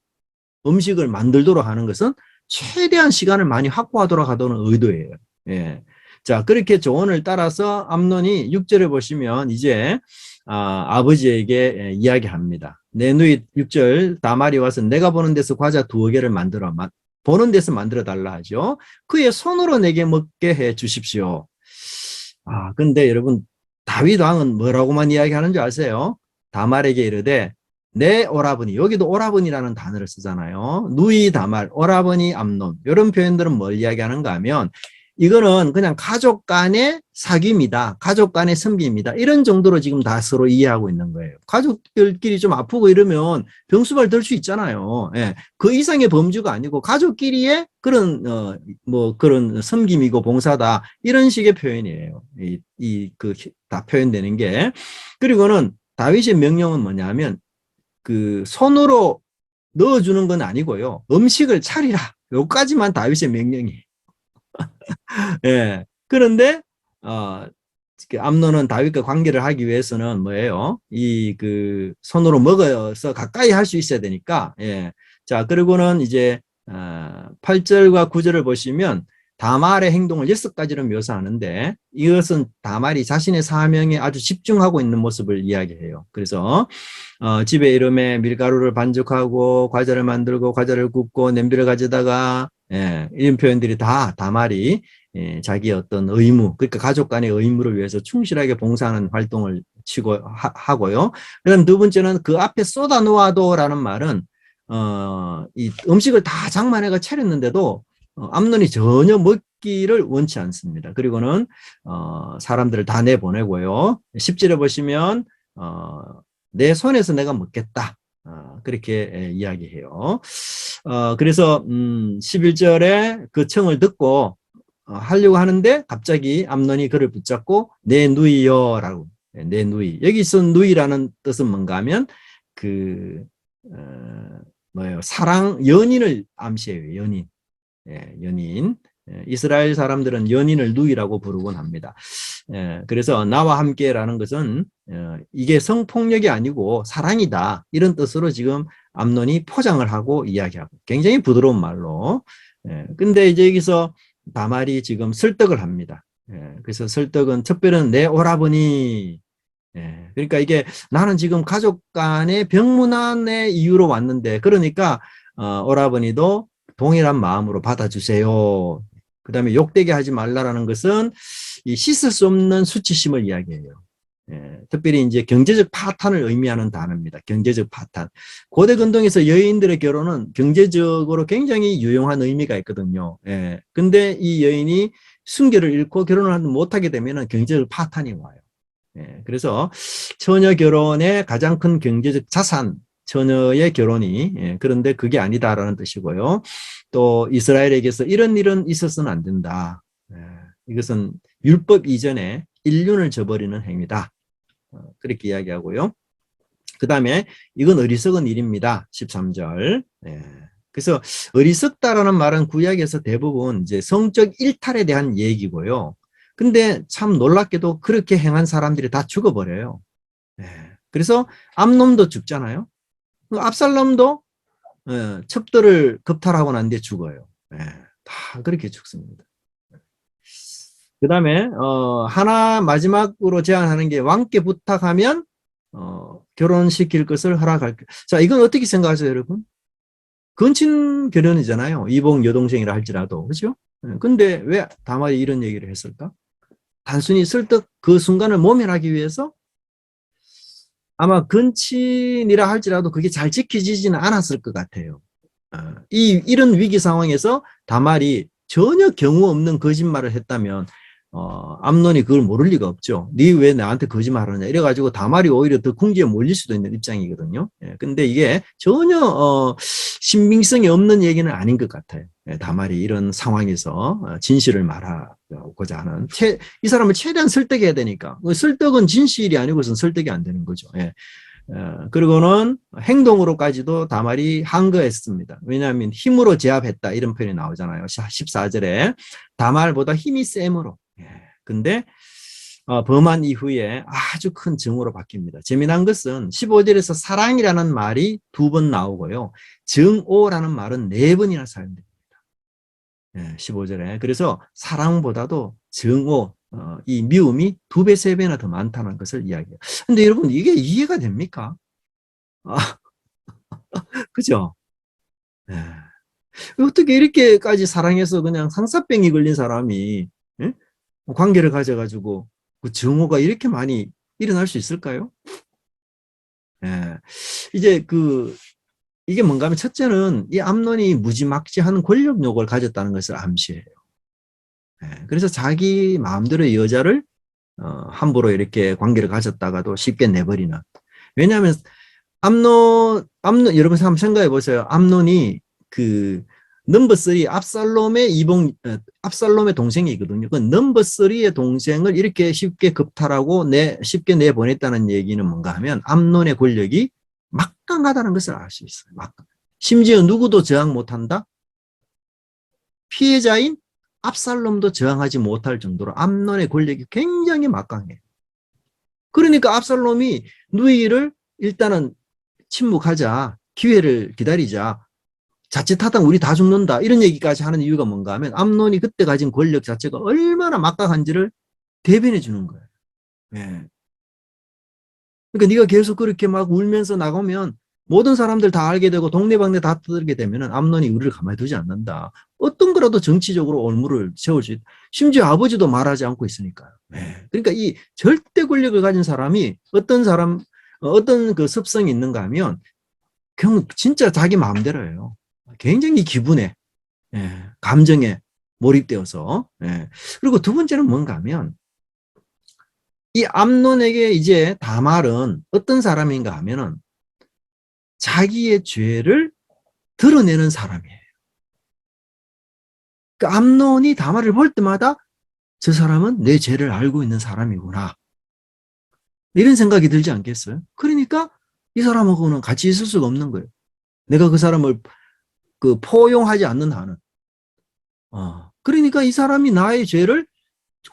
음식을 만들도록 하는 것은 최대한 시간을 많이 확보하도록 하도록 의도예요. 예. 자, 그렇게 조언을 따라서 암논이 6절에 보시면 이제 아버지에게 이야기합니다. 내 누이 6절 다말이 와서 내가 보는 데서 과자 2개를 만들어 보는 데서 만들어 달라 하죠. 그의 손으로 내게 먹게 해 주십시오. 근데 여러분 다윗 왕은 뭐라고만 이야기하는 줄 아세요? 다말에게 이르되 내 오라버니, 여기도 오라버니라는 단어를 쓰잖아요. 누이 다말, 오라버니 암논 이런 표현들은 뭘 이야기하는가 하면 이거는 그냥 가족 간의 사귐이다. 가족 간의 선비입니다. 이런 정도로 지금 다 서로 이해하고 있는 거예요. 가족들끼리 좀 아프고 이러면 병수발 들 수 있잖아요. 예. 그 이상의 범주가 아니고 가족끼리의 그런 그런 섬김이고 봉사다. 이런 식의 표현이에요. 다 표현되는 게. 그리고는 다윗의 명령은 뭐냐면 그 손으로 넣어주는 건 아니고요. 음식을 차리라. 여기까지만 다윗의 명령이에요. 예. 그런데, 어, 그 암논은 다윗과 관계를 하기 위해서는 뭐예요? 손으로 먹어서 가까이 할 수 있어야 되니까, 예. 자, 그리고는 이제, 8절과 9절을 보시면 다말의 행동을 6가지로 묘사하는데 이것은 다말이 자신의 사명에 아주 집중하고 있는 모습을 이야기해요. 그래서 집에 이름에 밀가루를 반죽하고 과자를 만들고 과자를 굽고 냄비를 가져다가 예, 이런 표현들이 다 다말이 예, 자기의 어떤 의무, 그러니까 가족 간의 의무를 위해서 충실하게 봉사하는 활동을 하고요. 그다음 두 번째는 그 앞에 쏟아 놓아도라는 말은 이 음식을 다 장만해가 차렸는데도 암논이 전혀 먹기를 원치 않습니다. 그리고는 사람들을 다 내보내고요. 10절에 보시면 내 손에서 내가 먹겠다. 그렇게 이야기해요. 그래서 11절에 그 청을 듣고 하려고 하는데 갑자기 암논이 그를 붙잡고 내 누이여라고 내 누이. 여기서 누이라는 뜻은 뭔가 하면 그 뭐예요? 사랑 연인을 암시해요. 연인. 예, 연인. 이스라엘 사람들은 연인을 누이라고 부르곤 합니다. 그래서 나와 함께라는 것은 이게 성폭력이 아니고 사랑이다. 이런 뜻으로 지금 암논이 포장을 하고 이야기하고 굉장히 부드러운 말로. 근데 이제 여기서 다말이 지금 설득을 합니다. 그래서 설득은 특별한 내 오라버니. 그러니까 이게 나는 지금 가족 간의 병문안의 이유로 왔는데 그러니까 오라버니도 동일한 마음으로 받아주세요. 그 다음에 욕되게 하지 말라라는 것은 이 씻을 수 없는 수치심을 이야기해요. 특별히 이제 경제적 파탄을 의미하는 단어입니다. 경제적 파탄. 고대 근동에서 여인들의 결혼은 경제적으로 굉장히 유용한 의미가 있거든요. 근데 이 여인이 순결을 잃고 결혼을 못하게 되면 경제적 파탄이 와요. 그래서 처녀 결혼의 가장 큰 경제적 자산, 처녀의 결혼이 그런데 그게 아니다라는 뜻이고요. 또 이스라엘에게서 이런 일은 있어서는 안 된다. 이것은 율법 이전에 인륜을 저버리는 행위다. 그렇게 이야기하고요. 그 다음에 이건 어리석은 일입니다. 13절. 그래서 어리석다라는 말은 구약에서 대부분 이제 성적 일탈에 대한 얘기고요. 근데 참 놀랍게도 그렇게 행한 사람들이 다 죽어버려요. 그래서 암놈도 죽잖아요. 압살롬도 첩들을 겁탈하고 난 뒤에 죽어요. 다 그렇게 죽습니다. 그 다음에 하나 마지막으로 제안하는 게 왕께 부탁하면 결혼시킬 것을 허락할. 자, 이건 어떻게 생각하세요, 여러분? 건친 결혼이잖아요. 이복 여동생이라 할지라도 그렇죠? 근데 왜 다말이 이런 얘기를 했을까? 단순히 설득 그 순간을 모면하기 위해서 아마 근친이라 할지라도 그게 잘 지켜지지는 않았을 것 같아요. 이런 위기 상황에서 다말이 전혀 경우 없는 거짓말을 했다면 암논이 그걸 모를 리가 없죠. 네 왜 나한테 거짓말하느냐 이래가지고 다말이 오히려 더 궁지에 몰릴 수도 있는 입장이거든요. 근데 이게 전혀 신빙성이 없는 얘기는 아닌 것 같아요. 다말이 이런 상황에서 진실을 말하고자 하는 이 사람을 최대한 설득해야 되니까 설득은 진실이 아니고선 설득이 안 되는 거죠. 그리고는 행동으로까지도 다말이 한거했습니다. 왜냐하면 힘으로 제압했다 이런 표현이 나오잖아요. 14절에 다말보다 힘이 셈으로. 근데 범한 이후에 아주 큰 증오로 바뀝니다. 재미난 것은 15절에서 사랑이라는 말이 2번 나오고요. 증오라는 말은 4번이나 사용됩니다. 15절에. 그래서 사랑보다도 증오, 이 미움이 2배, 3배나 더 많다는 것을 이야기해요. 근데 여러분, 이게 이해가 됩니까? 그죠? 네. 어떻게 이렇게까지 사랑해서 그냥 상사병이 걸린 사람이 예? 관계를 가져가지고 그 증오가 이렇게 많이 일어날 수 있을까요? 예. 이제 이게 뭔가 하면 첫째는 이 암논이 무지막지한 권력욕을 가졌다는 것을 암시해요. 그래서 자기 마음대로 여자를 함부로 이렇게 관계를 가졌다가도 쉽게 내버리는. 왜냐하면 암논 여러분 한번 생각해 보세요. 암논이 넘버 3 압살롬의 동생이거든요. 그 넘버 3의 동생을 이렇게 쉽게 겁탈하고 쉽게 내보냈다는 얘기는 뭔가 하면 암논의 권력이 막강하다는 것을 알 수 있어요. 막강. 심지어 누구도 저항 못한다. 피해자인 압살롬도 저항하지 못할 정도로 암논의 권력이 굉장히 막강해요. 그러니까 압살롬이 누이를 일단은 침묵하자, 기회를 기다리자, 자칫하다 우리 다 죽는다 이런 얘기까지 하는 이유가 뭔가 하면 암논이 그때 가진 권력 자체가 얼마나 막강한지를 대변해 주는 거예요. 예. 그러니까 네가 계속 그렇게 막 울면서 나가면 모든 사람들 다 알게 되고 동네방네 다 떠들게 되면 암논이 우리를 가만히 두지 않는다. 어떤 거라도 정치적으로 올무를 세울 수 있다. 심지어 아버지도 말하지 않고 있으니까요. 네. 그러니까 이 절대 권력을 가진 사람이 어떤 그 습성이 있는가 하면 진짜 자기 마음대로 해요. 굉장히 기분에, 감정에 몰입되어서. 그리고 두 번째는 뭔가 하면 이 암논에게 이제 다말은 어떤 사람인가 하면은 자기의 죄를 드러내는 사람이에요. 그 암논이 다말을 볼 때마다 저 사람은 내 죄를 알고 있는 사람이구나. 이런 생각이 들지 않겠어요? 그러니까 이 사람하고는 같이 있을 수가 없는 거예요. 내가 그 사람을 포용하지 않는 한은. 그러니까 이 사람이 나의 죄를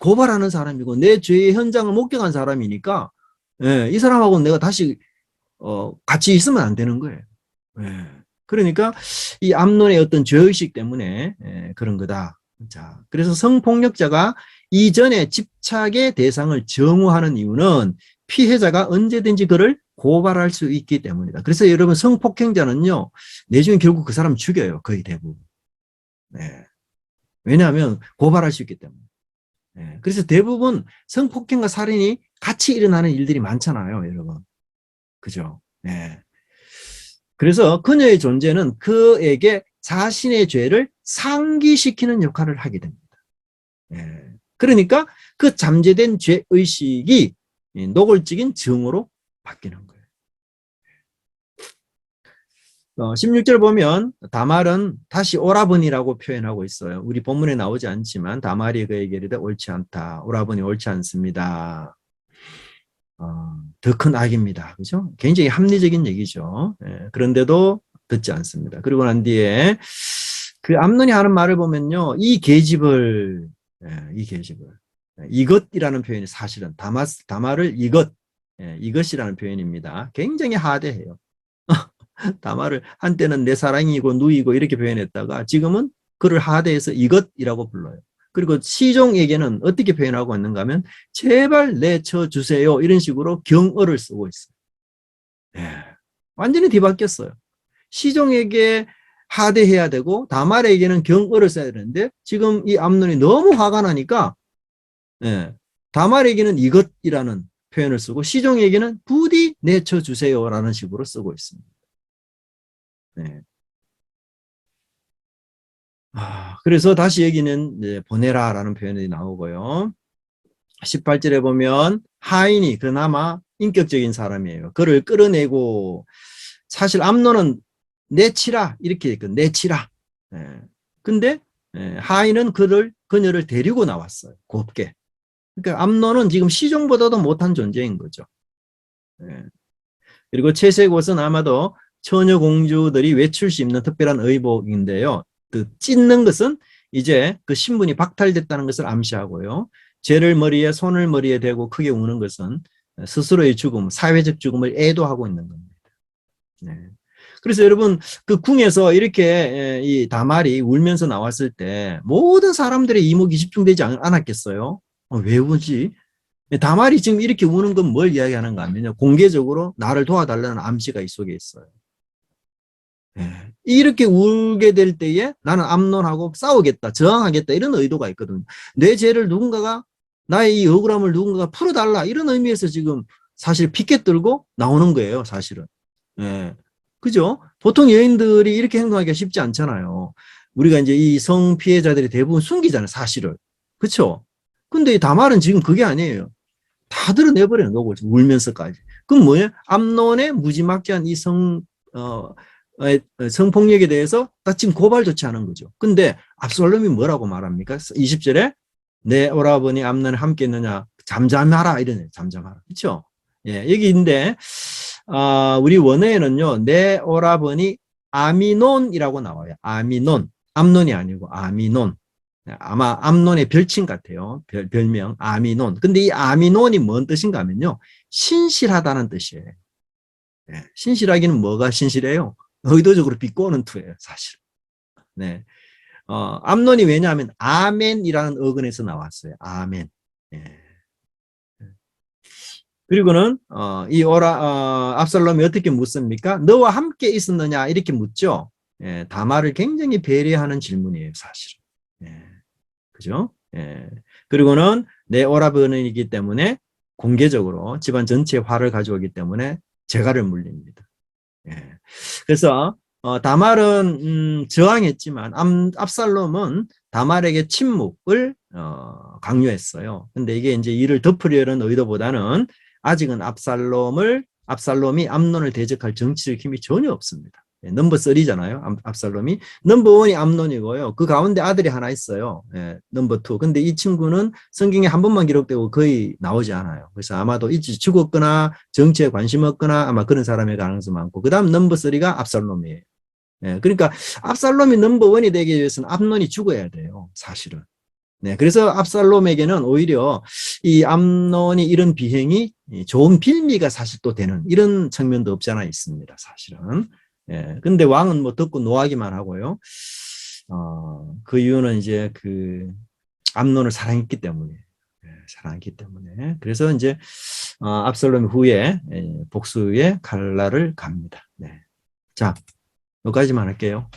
고발하는 사람이고 내 죄의 현장을 목격한 사람이니까 이 사람하고는 내가 다시 같이 있으면 안 되는 거예요. 그러니까 이 암논의 어떤 죄의식 때문에 그런 거다. 자, 그래서 성폭력자가 이전에 집착의 대상을 정우하는 이유는 피해자가 언제든지 그를 고발할 수 있기 때문이다. 그래서 여러분 성폭행자는요, 내중에 결국 그 사람 죽여요. 거의 대부분. 왜냐하면 고발할 수 있기 때문에. 그래서 대부분 성폭행과 살인이 같이 일어나는 일들이 많잖아요, 여러분. 그죠? 그래서 그녀의 존재는 그에게 자신의 죄를 상기시키는 역할을 하게 됩니다. 그러니까 그 잠재된 죄의식이 노골적인 증오로 바뀌는 거예요. 16절 보면 다말은 다시 오라버니라고 표현하고 있어요. 우리 본문에 나오지 않지만 다말이 그에게 이르되 옳지 않다. 오라버니 옳지 않습니다. 더 큰 악입니다. 그죠? 굉장히 합리적인 얘기죠. 그런데도 듣지 않습니다. 그리고 난 뒤에 그 암논이 하는 말을 보면요. 이 계집을 이것이라는 표현이 사실은 다말을 이것이라는 표현입니다. 굉장히 하대해요. 다말을 한때는 내 사랑이고 누이고 이렇게 표현했다가 지금은 그를 하대해서 이것이라고 불러요. 그리고 시종에게는 어떻게 표현하고 있는가 하면 제발 내쳐 주세요 이런 식으로 경어를 쓰고 있어요. 완전히 뒤바뀌었어요. 시종에게 하대해야 되고 다말에게는 경어를 써야 되는데 지금 이 암논이 너무 화가 나니까 다말에게는 이것이라는 표현을 쓰고 시종에게는 부디 내쳐 주세요라는 식으로 쓰고 있습니다. 그래서 다시 여기는 이제 보내라라는 표현이 나오고요. 18절에 보면 하인이 그나마 인격적인 사람이에요. 그를 끌어내고 사실 암논은 내치라 이렇게 했거든요. 내치라. 근데 하인은 그녀를 데리고 나왔어요. 곱게. 그러니까 암논은 지금 시종보다도 못한 존재인 거죠. 그리고 채색 옷은 아마도 처녀 공주들이 외출 수 있는 특별한 의복인데요. 그 찢는 것은 이제 그 신분이 박탈됐다는 것을 암시하고요. 죄를 머리에 손을 머리에 대고 크게 우는 것은 스스로의 죽음, 사회적 죽음을 애도하고 있는 겁니다. 그래서 여러분 그 궁에서 이렇게 이 다말이 울면서 나왔을 때 모든 사람들의 이목이 집중되지 않았겠어요? 왜 우지? 다말이 지금 이렇게 우는 건 뭘 이야기하는가 하면요. 공개적으로 나를 도와달라는 암시가 이 속에 있어요. 이렇게 울게 될 때에 나는 암논하고 싸우겠다, 저항하겠다 이런 의도가 있거든요. 내 죄를 나의 이 억울함을 누군가가 풀어달라 이런 의미에서 지금 사실 피켓 들고 나오는 거예요, 사실은. 그죠? 보통 여인들이 이렇게 행동하기가 쉽지 않잖아요. 우리가 이제 이 성 피해자들이 대부분 숨기잖아요, 사실을. 그렇죠? 근데 이 다말은 지금 그게 아니에요. 다 드러내버려요, 울면서까지. 그럼 뭐예요? 암논의 무지막지한 이 성폭력에 대해서 딱 지금 고발 조치하는 거죠. 근데 압살롬이 뭐라고 말합니까? 20절에 내 오라버니 암논 함께 있느냐 잠잠하라 이러네요. 잠잠하라. 그렇죠? 여기 있는데 우리 원어에는요. 내 오라버니 아미논이라고 나와요. 아미논. 암논이 아니고 아미논. 아마 암논의 별칭 같아요. 별명 아미논. 근데 이 아미논이 뭔 뜻인가 하면요. 신실하다는 뜻이에요. 네. 신실하기는 뭐가 신실해요? 의도적으로 비꼬는 투예요, 사실. 네. 암논이 왜냐하면 아멘이라는 어근에서 나왔어요. 아멘. 예. 그리고는 압살롬이 어떻게 묻습니까? 너와 함께 있었느냐 이렇게 묻죠. 예, 다말을 굉장히 배려하는 질문이에요, 사실은. 예, 그죠? 예. 그리고는 내 오라버니이기 때문에 공개적으로 집안 전체에 화를 가져오기 때문에 재갈을 물립니다. 예. 그래서 다말은 저항했지만 압살롬은 다말에게 침묵을 강요했어요. 근데 이게 이제 이를 덮으려는 의도보다는 아직은 압살롬이 암논을 대적할 정치적 힘이 전혀 없습니다. 예, 넘버 3잖아요. 압살롬이 넘버 1이 암논이고요. 그 가운데 아들이 하나 있어요. 예, 넘버 2. 근데 이 친구는 성경에 한 번만 기록되고 거의 나오지 않아요. 그래서 아마도 일찍 죽었거나 정치에 관심 없거나 아마 그런 사람의 가능성이 많고 그다음 넘버 3가 압살롬이에요. 예, 그러니까 압살롬이 넘버 1이 되기 위해서는 암논이 죽어야 돼요. 사실은. 네, 그래서 압살롬에게는 오히려 이 암논이 이런 비행이 좋은 빌미가 사실 또 되는 이런 측면도 없지 않아 있습니다. 사실은. 예, 근데 왕은 뭐 듣고 노하기만 하고요. 그 이유는 이제 그 암논을 사랑했기 때문에. 예, 사랑했기 때문에. 그래서 이제 압살롬 후에 복수의 칼날을 갑니다. 네. 자, 여기까지만 할게요.